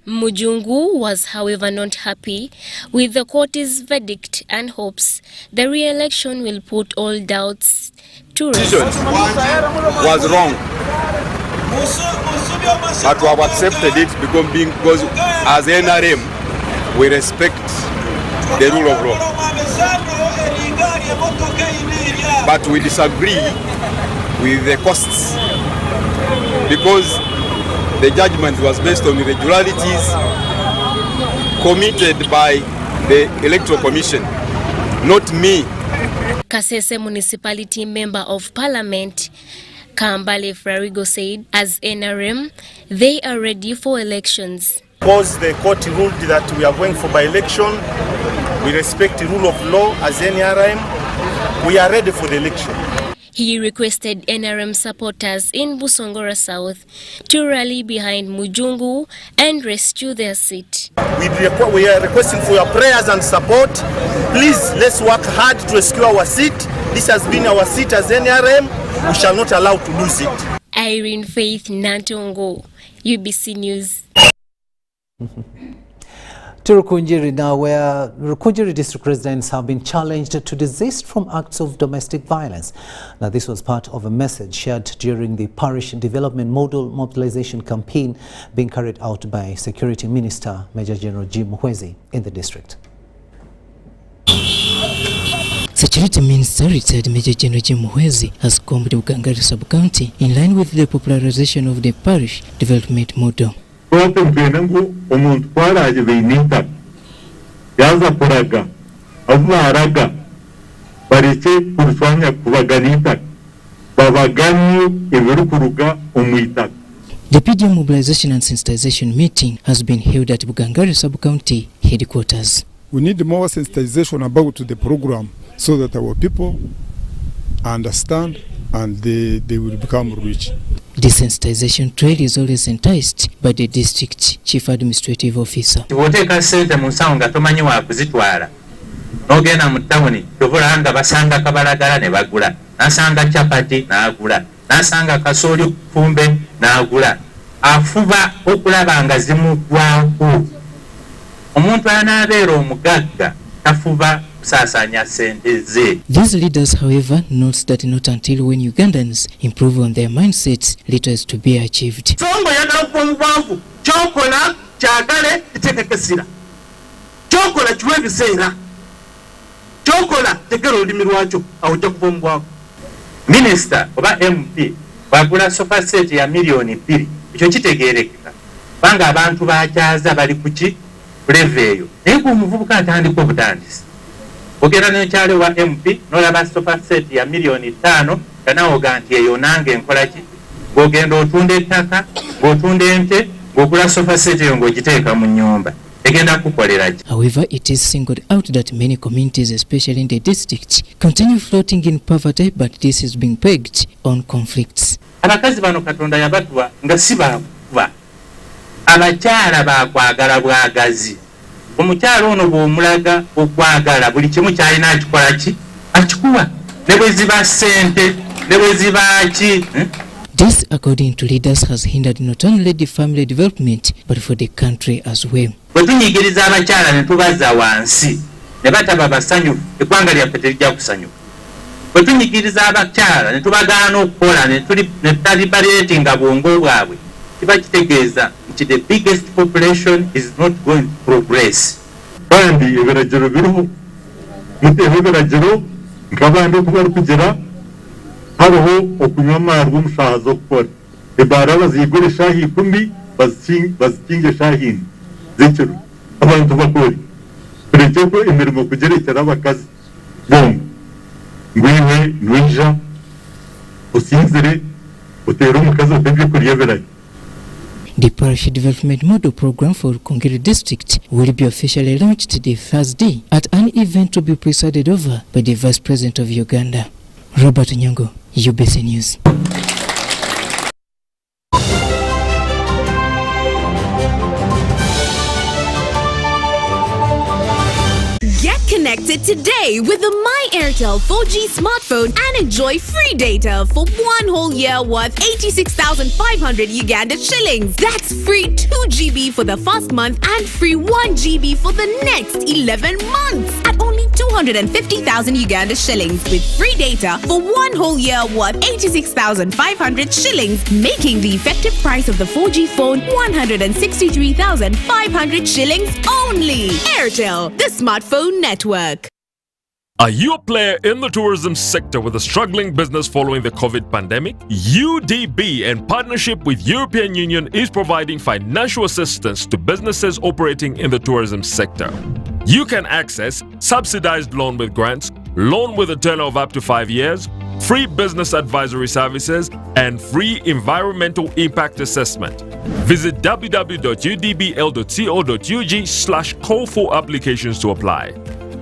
Mujungu was, however, not happy with the court's verdict and hopes the re-election will put all doubts to rest. Was wrong, but we have accepted it because as NRM we respect the rule of law, but we disagree with the costs because the judgment was based on irregularities committed by the Electoral Commission, not me. Kasese Municipality Member of Parliament Kambale Frarigo said, as NRM, they are ready for elections. Because the court ruled that we are going for by-election, we respect the rule of law as NRM, we are ready for the election. He requested NRM supporters in Busangora South to rally behind Mujungu and rescue their seat. We are requesting for your prayers and support. Please, let's work hard to rescue our seat. This has been our seat as NRM. We shall not allow to lose it. Irene Faith Ntungamo, UBC News. To Rukidi now, where Rukidi district residents have been challenged to desist from acts of domestic violence. Now, this was part of a message shared during the Parish Development Model Mobilization campaign being carried out by Security Minister Major General Jim Muhwezi in the district. Security Minister retired Major General Jim Muhwezi has combed Uganda sub-county in line with the popularization of the Parish Development Model. Umuntu kwaraje beinita yaza kuraga avuma araga bareke kurwanya kubaganita babaganyo ebirukuruga umwita. The PDM mobilization and sensitization meeting has been held at Bugangari sub-county headquarters. We need more sensitization about the program so that our people understand and they will become rich. The sensitization trail is always enticed by the district chief administrative officer. Woteka sente musanga tomanyi wa kuzitwala. Nogenda mu tawuni tobulanga basanga kabalagala ne bagula. Nasanga chapati na agula. Nasanga kasoli fumbe na agula. Afuba okulaba nga zimugwaako. Omuntu anabeera omugagga tafuba sasanya sente ze. These leaders, however, note that not until when Ugandans improve on their mindsets, little is to be achieved. Songo yagala kuba omugwanvu kyokola kyagale kitekekesira. Kyokola kiwe ebiseera. Kyokola tegera olulimi lwakyo awo ojja kuba omugwanvu. Minister oba MP bagula sofa set ya milioni 2 ekyo kitegeerekeka. Banga abantu bakyaza bali kuki level eyo. Naye ku muvubuka atandika obutandisi. Ogera n'ekyale wa MP n'olaba sofa set ya milioni 5 kanawoga nti eyo nange enkola ki ng'ogenda otunda ettaka ng'otunda ente ng'ogula sofa set eyo ng'ogiteeka mu nnyumba egenda kukolera ki. However, it is singled out that many communities, especially in the district, continue floating in poverty, but this is being pegged on conflicts. Abakazi bano Katonda yabatwa nga si baakuba abakyala baakwagala bwagazi. Omukyalo ono bw'omulaga okwagala buli kimu kyalina akikola ki akikuwa ne bwe ziba ssente ne bwe ziba ki. This, according to leaders, has hindered not only the family development but for the country as well. Bwe tunyigiriza abakyala ne tubaza wansi ne bataba basanyufu eggwanga lyaffe terijja kusanyuka. Bwe tunyigiriza abakyala ne tubagaana okukola ne tutalibareetinga bwongo bwabwe kiba kitegeeza nti the biggest population is not going to progress. Kandi ebiragiro biriho muteho ebiragiro nk'abandi oku barikugira hariho okunywa amazi g'omushahaza okukora ebaara bazigura eshaahi 10 bazikinga eshaahi z'ekiro abantu bakore tureke ko emirimo kugerekera abakazi bombi ngwiwe nwija osinzire oteera omukazi otebyokurya ebiragi. The Parish Development Model Program for Rukidi District will be officially launched this Thursday at an event to be presided over by the Vice President of Uganda. Robert Nyongo, UBC News. Get connected today with the My Airtel 4G smartphone and enjoy free data for 1 whole year worth 86,500 Uganda shillings. That's free 2 GB for the first month and free 1 GB for the next 11 months at only 250,000 Uganda shillings with free data for 1 whole year worth 86,500 shillings, making the effective price of the 4G phone 163,500 shillings only. Airtel, the smartphone network. Are you a player in the tourism sector with a struggling business following the COVID pandemic? UDB, in partnership with European Union, is providing financial assistance to businesses operating in the tourism sector. You can access subsidized loan with grants, loan with a tenor of up to 5 years, free business advisory services, and free environmental impact assessment. Visit www.udbl.co.ug/call for applications to apply.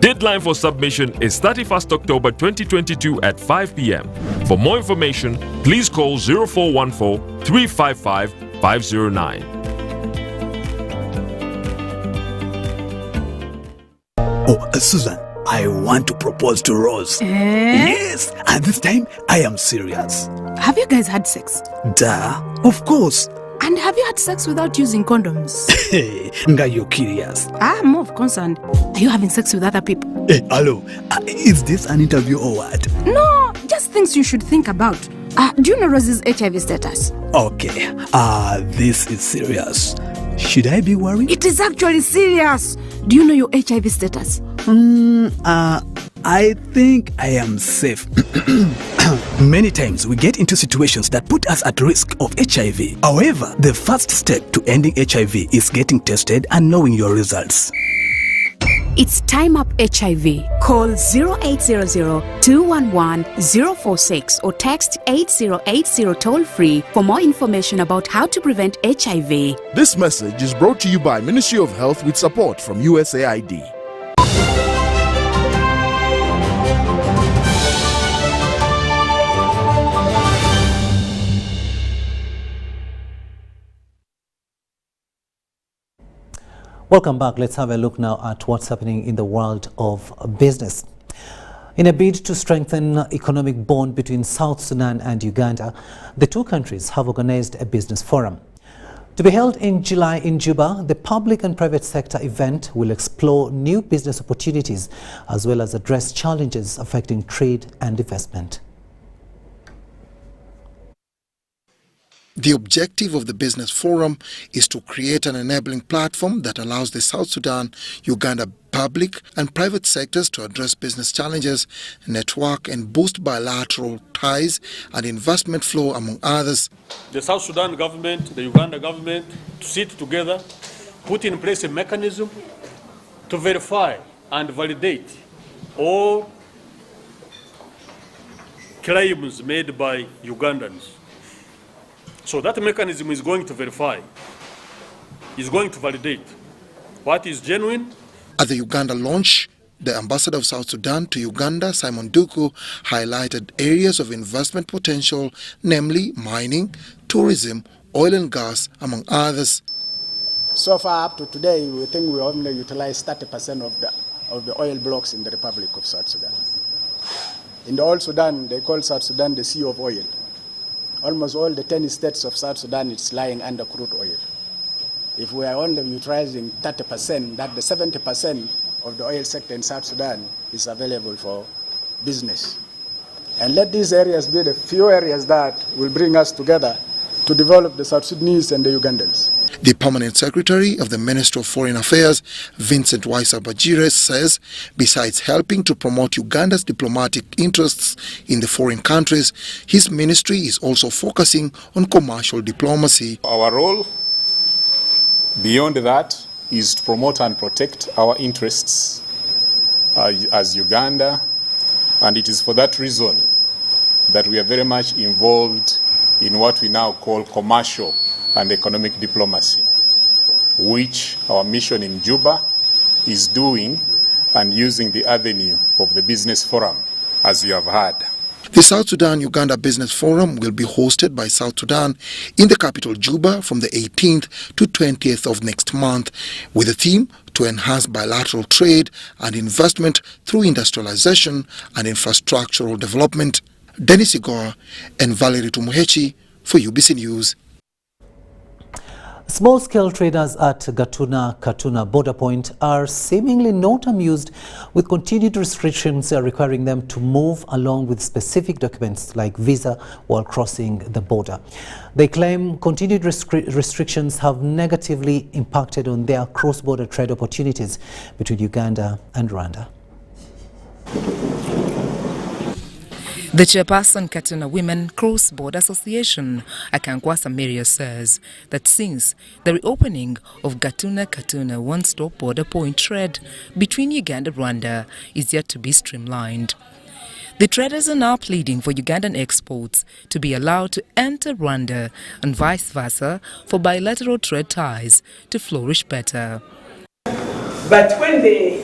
Deadline for submission is 31st October 2022 at 5 p.m. For more information, please call 0414 355 509. Susan, I want to propose to Rose. Yes, and this time I am serious. Have you guys had sex? Duh, of course. And have you had sex without using condoms? Hey, nga you're curious. I'm more concerned. Are you having sex with other people? Hey, hello, is this an interview or what? No, just things you should think about. Do you know Rose's HIV status? Okay, this is serious. Should I be worried? It is actually serious. Do you know your HIV status? I think I am safe. Many times we get into situations that put us at risk of HIV. However, the first step to ending HIV is getting tested and knowing your results. It's Time Up HIV. Call 0800-211-046 or text 8080 toll-free for more information about how to prevent HIV. This message is brought to you by Ministry of Health with support from USAID. Welcome back. Let's have a look now at what's happening in the world of business. In a bid to strengthen economic bond between South Sudan and Uganda, the two countries have organized a business forum. To be held in July in Juba, the public and private sector event will explore new business opportunities as well as address challenges affecting trade and investment. The objective of the Business Forum is to create an enabling platform that allows the South Sudan, Uganda public and private sectors to address business challenges, network and boost bilateral ties and investment flow, among others. The South Sudan government, the Uganda government, to sit together, put in place a mechanism to verify and validate all claims made by Ugandans. So that mechanism is going to verify, is going to validate what is genuine. At the Uganda launch, the ambassador of South Sudan to Uganda, Simon Duku, highlighted areas of investment potential, namely mining, tourism, oil and gas, among others. So far up to today, we think we only utilize 30% of the oil blocks in the Republic of South Sudan. In the old Sudan, they call South Sudan the Sea of Oil. Almost all the 10 states of South Sudan is lying under crude oil. If we are only utilizing 30%, that the 70% of the oil sector in South Sudan is available for business. And let these areas be the few areas that will bring us together to develop the South Sudanese and the Ugandans. The permanent secretary of the Ministry of Foreign Affairs, Vincent Waisa Bajire, says besides helping to promote Uganda's diplomatic interests in the foreign countries, his ministry is also focusing on commercial diplomacy. Our role beyond that is to promote and protect our interests as Uganda, and it is for that reason that we are very much involved in what we now call commercial and economic diplomacy, which our mission in Juba is doing and using the avenue of the Business Forum, as you have heard. The South Sudan-Uganda Business Forum will be hosted by South Sudan in the capital Juba from the 18th to 20th of next month, with a theme to enhance bilateral trade and investment through industrialization and infrastructural development. Dennis Igor and Valerie Tumuhechi for UBC News. Small-scale traders at Gatuna-Katuna border point are seemingly not amused with continued restrictions requiring them to move along with specific documents like visa while crossing the border. They claim continued restrictions have negatively impacted on their cross-border trade opportunities between Uganda and Rwanda. The chairperson Katuna Women Cross-Border Association, Akankwa Samaria, says that since the reopening of Gatuna-Katuna one-stop border point trade between Uganda and Rwanda is yet to be streamlined. The traders are now pleading for Ugandan exports to be allowed to enter Rwanda and vice versa for bilateral trade ties to flourish better. But when the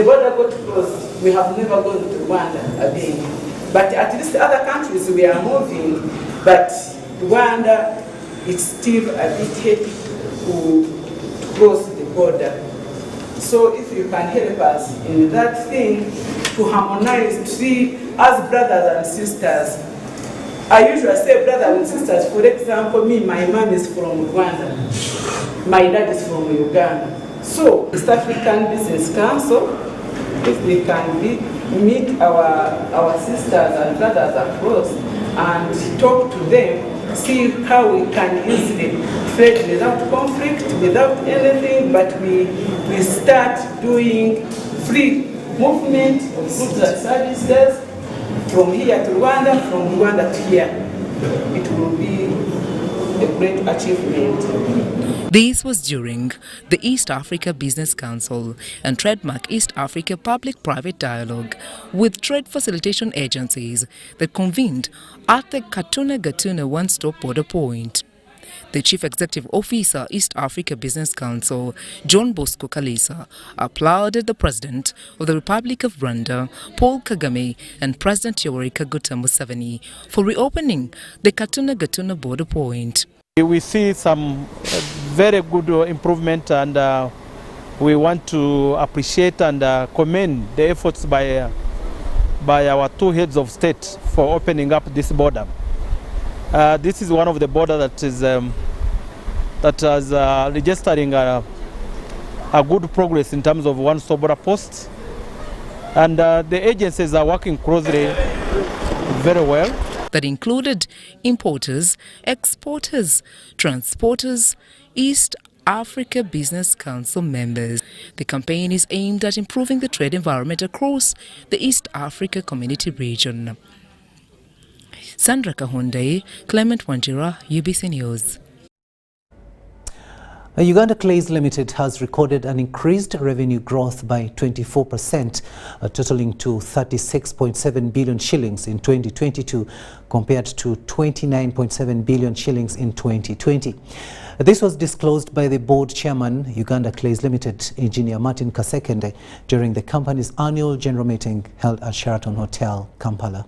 border got closed, we have never gone to Rwanda again. But at least other countries we are moving, but Rwanda is still a bit heavy to cross the border. So if you can help us in that thing, to harmonize, to see us brothers and sisters. I usually say brothers and sisters, for example, me, my mom is from Rwanda, my dad is from Uganda. So East African Business Council, if we can meet our sisters and brothers across and talk to them, see how we can easily trade without conflict, without anything, but we start doing free movement of goods and services from here to Rwanda, from Rwanda to here. It will be a great achievement. This was during the East Africa Business Council and Trademark East Africa Public-Private Dialogue with trade facilitation agencies that convened at the Katuna-Gatuna one-stop border point. The Chief Executive Officer, East Africa Business Council, John Bosco Kalisa, applauded the President of the Republic of Rwanda, Paul Kagame, and President Yoweri Kaguta Museveni for reopening the Katuna-Gatuna border point. We see some very good improvement, and we want to appreciate and commend the efforts by our two heads of state for opening up this border. This is one of the borders that is registering a good progress in terms of one-stop border posts, and the agencies are working closely very well. That included importers, exporters, transporters, East Africa Business Council members. The campaign is aimed at improving the trade environment across the East Africa Community region. Sandra Kahunde, Clement Wanjira, UBC News. Uganda Clays Limited has recorded an increased revenue growth by 24%, totaling to 36.7 billion shillings in 2022 compared to 29.7 billion shillings in 2020. This was disclosed by the board chairman, Uganda Clays Limited, Engineer Martin Kasekende, during the company's annual general meeting held at Sheraton Hotel, Kampala.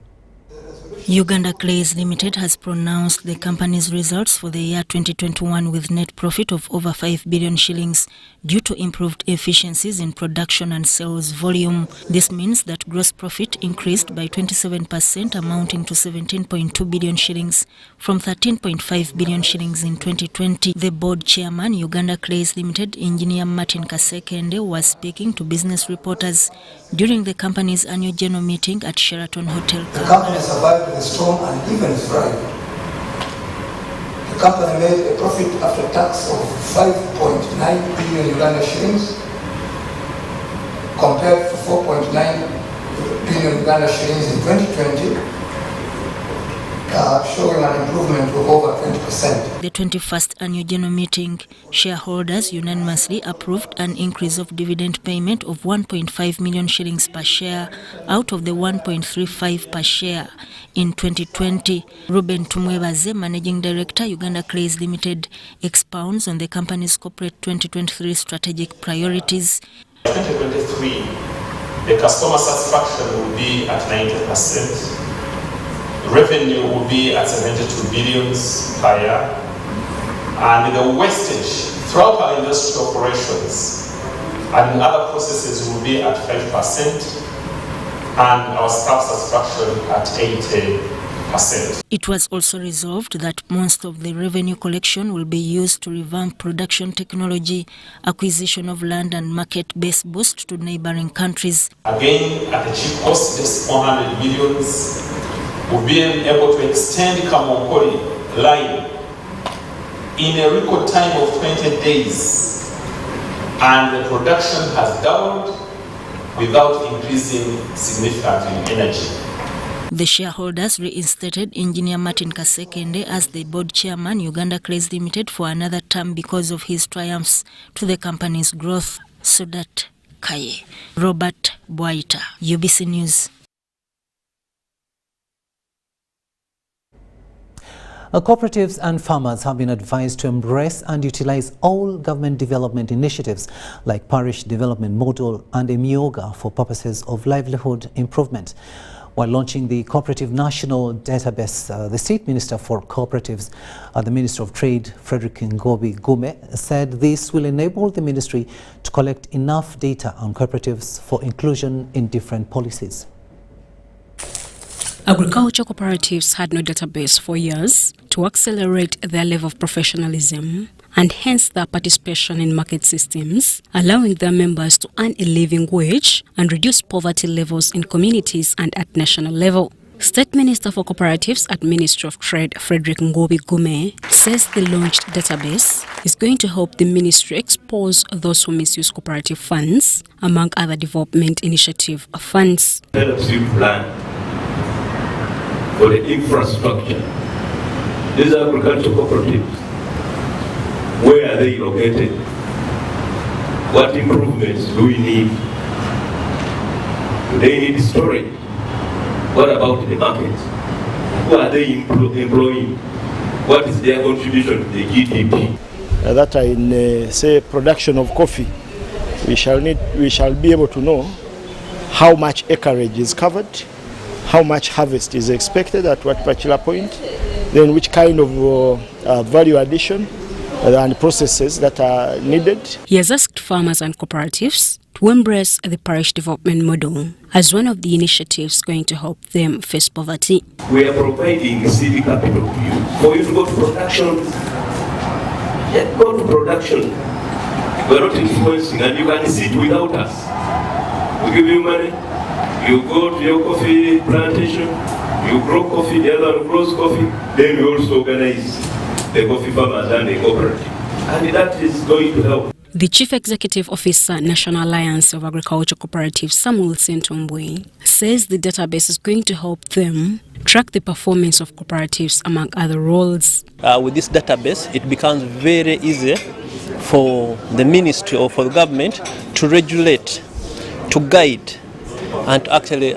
Uganda Clays Limited has pronounced the company's results for the year 2021 with net profit of over 5 billion shillings due to improved efficiencies in production and sales volume. This means that gross profit increased by 27%, amounting to 17.2 billion shillings from 13.5 billion shillings in 2020. The board chairman, Uganda Clays Limited, Engineer Martin Kasekende, was speaking to business reporters during the company's annual general meeting at Sheraton Hotel. The company survived the storm and even thrived. The company made a profit after tax of 5.9 billion Uganda shillings compared to 4.9 billion Uganda shillings in 2020, showing an improvement of over 20%. The 21st annual general meeting, shareholders unanimously approved an increase of dividend payment of 1.5 million shillings per share out of the 1.35 per share in 2020. Ruben Tumwebaze, Managing Director, Uganda Clays Limited, expounds on the company's corporate 2023 strategic priorities. 2023, The customer satisfaction will be at 90%. Revenue will be at 72 billions per year. And the wastage throughout our industrial operations and other processes will be at 5%. And our staff satisfaction at 80%. It was also resolved that most of the revenue collection will be used to revamp production technology, acquisition of land and market-based boost to neighboring countries. Again, at a cheap cost, just 400 millions, we've been able to extend Kamokori line in a record time of 20 days. And the production has doubled without increasing significantly energy. The shareholders reinstated Engineer Martin Kasekende as the board chairman, Uganda Clays Limited, for another term because of his triumphs to the company's growth. Sudat Kaye. Robert Boita, UBC News. Cooperatives and farmers have been advised to embrace and utilize all government development initiatives like Parish Development Model and Emioga for purposes of livelihood improvement. While launching the Cooperative National Database, the State Minister for Cooperatives, the Minister of Trade, Frederick Ngobi Gume, said this will enable the ministry to collect enough data on cooperatives for inclusion in different policies. Agriculture cooperatives had no database for years to accelerate their level of professionalism and hence their participation in market systems, allowing their members to earn a living wage and reduce poverty levels in communities and at national level. State Minister for Cooperatives at Ministry of Trade, Frederick Ngobi Gume, says the launched database is going to help the ministry expose those who misuse cooperative funds, among other development initiative funds. Helps you plan for the infrastructure. These agricultural cooperatives, where are they located? What improvements do we need? Do they need storage? What about the market? Who are they employing? What is their contribution to the GDP? That in say production of coffee, we shall be able to know how much acreage is covered, how much harvest is expected at what particular point, then which kind of value addition and processes that are needed. He has asked farmers and cooperatives to embrace the Parish Development Model as one of the initiatives going to help them face poverty. We are providing seed capital to you. For you to go to production, go to production. We are not influencing and you can sit without us. We give you money, you go to your coffee plantation, you grow coffee, the other one grows coffee, then we also organize the coffee farmers and the cooperative. And that is going to help. The Chief Executive Officer, National Alliance of Agriculture Cooperatives, Samuel Sentombwe, says the database is going to help them track the performance of cooperatives among other roles. With this database, it becomes very easy for the ministry or for the government to regulate, to guide, and to actually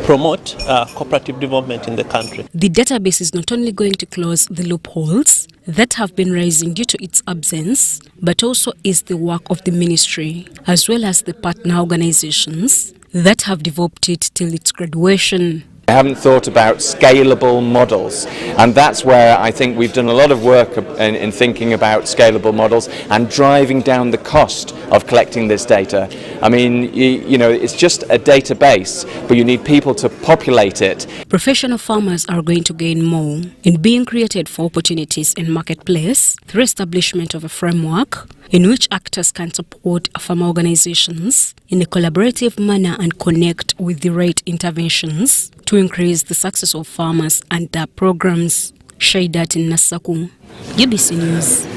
promote cooperative development in the country. The database is not only going to close the loopholes that have been rising due to its absence, but also is the work of the ministry as well as the partner organizations that have developed it till its graduation. I haven't thought about scalable models, and that's where I think we've done a lot of work in thinking about scalable models and driving down the cost of collecting this data. I mean, you know, it's just a database, but you need people to populate it. Professional farmers are going to gain more in being created for opportunities in marketplace through establishment of a framework in which actors can support farmer organizations in a collaborative manner and connect with the right interventions to increase the success of farmers and their programs. Shaidat in Nasaku, UBC News.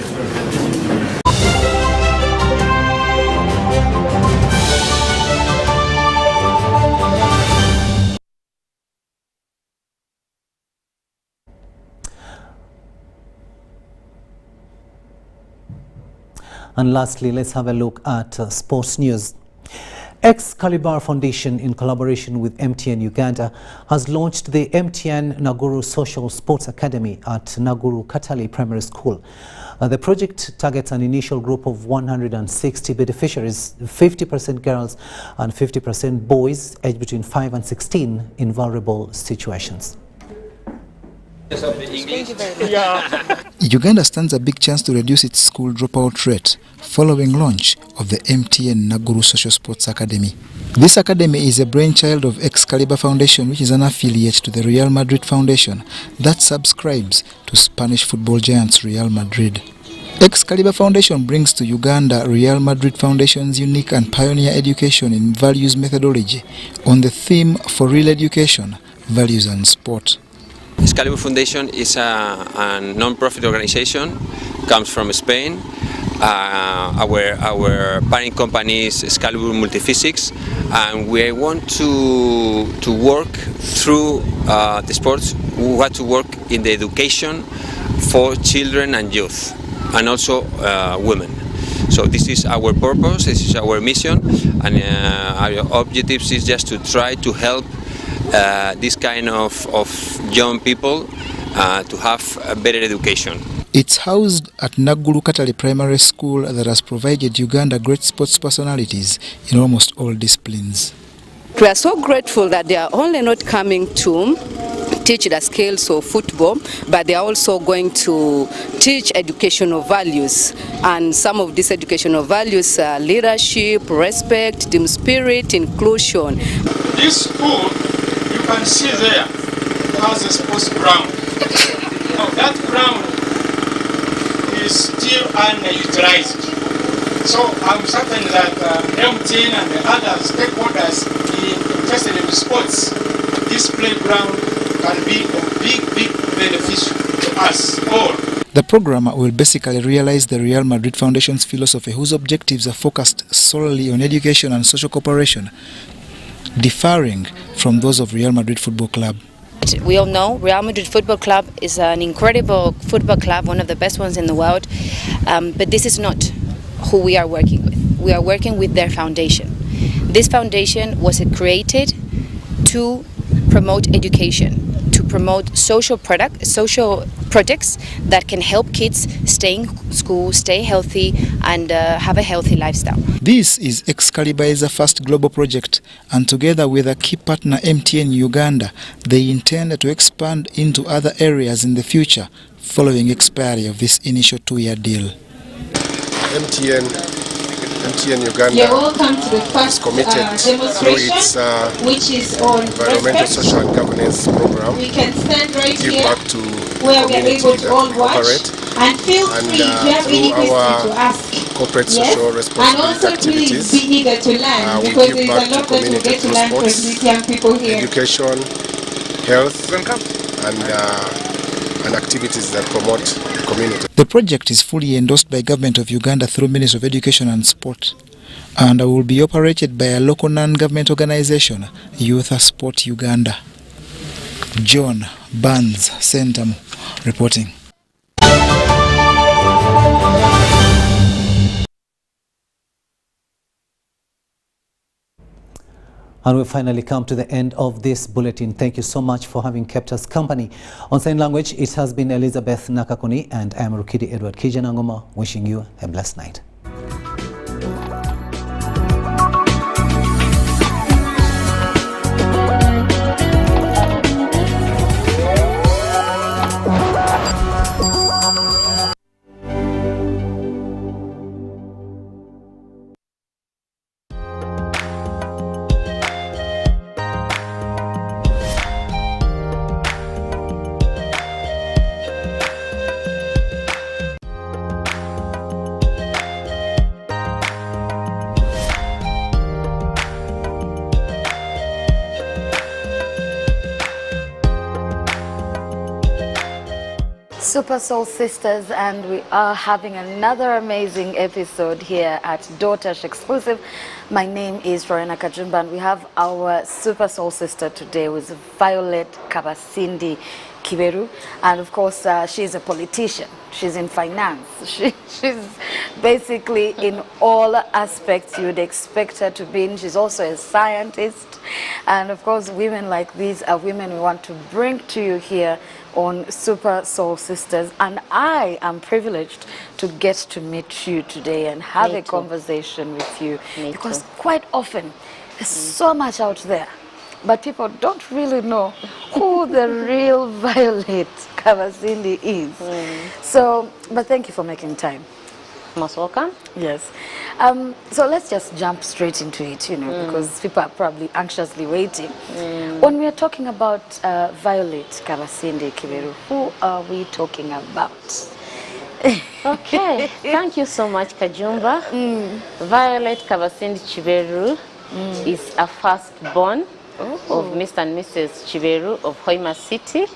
And lastly, let's have a look at sports news. Excalibur Foundation, in collaboration with MTN Uganda, has launched the MTN Naguru Social Sports Academy at Naguru Katali Primary School. The project targets an initial group of 160 beneficiaries, 50% girls and 50% boys aged between 5 and 16 in vulnerable situations. Uganda stands a big chance to reduce its school dropout rate following launch of the MTN Naguru Social Sports Academy. This academy is a brainchild of Excalibur Foundation, which is an affiliate to the Real Madrid Foundation that subscribes to Spanish football giants Real Madrid. Excalibur Foundation brings to Uganda Real Madrid Foundation's unique and pioneer education in values methodology on the theme for real education, values and sport. Excalibur Foundation is a non-profit organization, comes from Spain. Our parent company is Excalibur Multiphysics, and we want to work through the sports. We want to work in the education for children and youth, and also women. So this is our purpose, this is our mission, and our objectives is just to try to help this kind of young people to have a better education. It's housed at Naguru Katali Primary School that has provided Uganda great sports personalities in almost all disciplines. We are so grateful that they are only not coming to teach the skills of football, but they are also going to teach educational values. And some of these educational values are leadership, respect, team spirit, inclusion. This school, you can see there, has a sports ground. Now that ground is still underutilized. So I'm certain that MTN and the other stakeholders interested in sports, this playground can be a big beneficial to us all. The program will basically realize the Real Madrid Foundation's philosophy, whose objectives are focused solely on education and social cooperation, differing from those of Real Madrid Football Club. We all know Real Madrid Football Club is an incredible football club, one of the best ones in the world, but this is not who we are working with. We are working with their foundation. This foundation was created to promote education, to promote social projects that can help kids stay in school, stay healthy, and have a healthy lifestyle. This is Excalibur's first global project, and together with a key partner MTN Uganda, they intend to expand into other areas in the future following expiry of this initial 2-year deal. MTN Uganda is committed through its environmental, social and governance program to give back to the community that we operate, and through our corporate social responsibility activities, we give back to community through sports, education, health and activities that promote the community. The project is fully endorsed by Government of Uganda through Ministry of Education and Sport, and will be operated by a local non-government organization, Youth Sport Uganda. John Barnes, Sentamo, reporting. And we finally come to the end of this bulletin. Thank you so much for having kept us company. On Sign Language, it has been Elizabeth Nakakuni, and I am Rukidi Edward Kiijanangoma, wishing you a blessed night. Super Soul Sisters, and we are having another amazing episode here at Daughters Exclusive. My name is Florena Kajumba, and we have our Super Soul Sister today with Violet Kabasindi. Kiberu, and of course she's a politician. She's in finance. She's basically in all aspects you'd expect her to be in. She's also a scientist, and of course women like these are women we want to bring to you here on Super Soul Sisters, and I am privileged to get to meet you today and have a conversation with you, because quite often there's so much out there, but people don't really know who the real Violet Kavasindi is. So, but thank you for making time. Most welcome. Yes. So let's just jump straight into it, you know, because people are probably anxiously waiting. When we are talking about Violet Kavasindi Kiberu, who are we talking about? Okay, thank you so much, Kajumba. Violet Kavasindi Kiberu is a firstborn of Mr. and Mrs. Kiberu of Hoima City,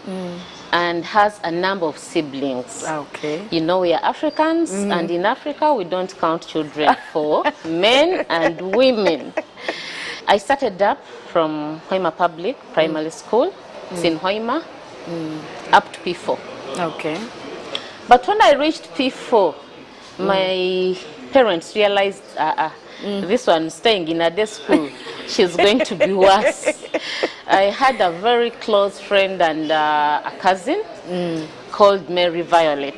and has a number of siblings. Okay. You know, we are Africans, and in Africa we don't count children for men and women. I started up from Hoima Public Primary School, it's in Hoima, up to P4. Okay. But when I reached P4, my parents realized this one staying in a day school, she's going to be worse. I had a very close friend and a cousin called Mary Violet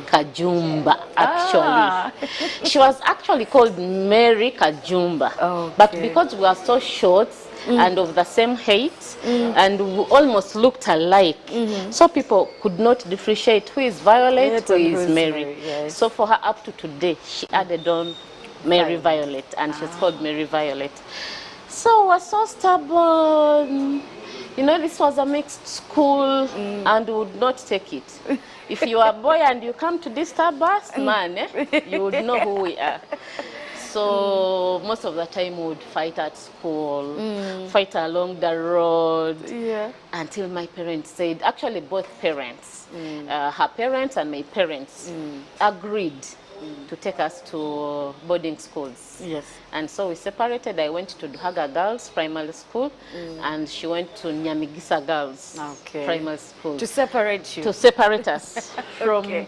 Kajumba, actually. She was actually called Mary Kajumba, but because we are so short and of the same height, and we almost looked alike, so people could not differentiate who is Violet, who is Mary. So for her up to today, she added on Mary Violet, and she's called Mary Violet. So I was so stubborn. You know, this was a mixed school, and would not take it. If you are a boy and you come to disturb us, man, you would know who we are. So most of the time we would fight at school, fight along the road, until my parents said, actually both parents, her parents and my parents, agreed to take us to boarding schools. Yes. And so we separated. I went to Duhaga Girls Primary School, and she went to Nyamigisa Girls Primary School. To separate you? To separate us from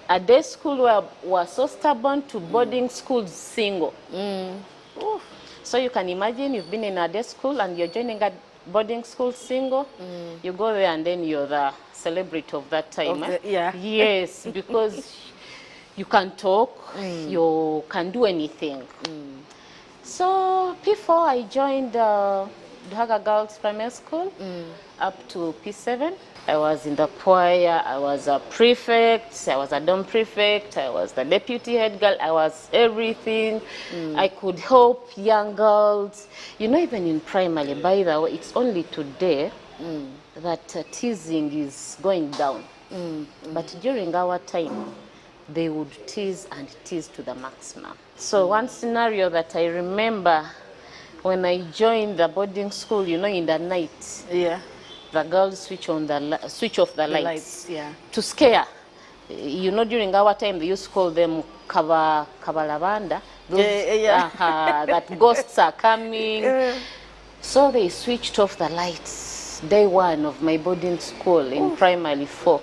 a day school where we were so stubborn to boarding schools single. So you can imagine you've been in a day school and you're joining a boarding school single. You go there and then you're the celebrity of that time. Yes, because you can talk, you can do anything. So P4 I joined Duhaga Girls Primary School up to P7. I was in the choir, I was a prefect, I was a dorm prefect, I was the deputy head girl, I was everything. I could help young girls. You know, even in primary, by the way, it's only today that teasing is going down. But during our time, they would tease and tease to the maximum. So one scenario that I remember when I joined the boarding school, you know, in the night, the girls switch off the lights to scare. You know, during our time, they used to call them kabalabanda. That ghosts are coming. So they switched off the lights. Day one of my boarding school in primary 4.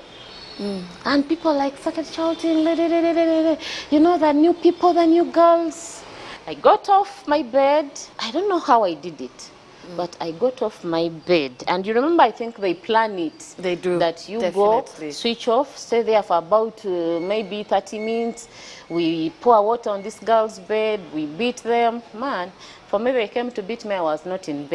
And people like started shouting, you know, the new people, the new girls. I got off my bed. I don't know how I did it, but I got off my bed. And you remember, I think they plan it. They do. That you go, switch off, stay there for about maybe 30 minutes. We pour water on this girl's bed. We beat them. Man, for me, they came to beat me. I was not in bed.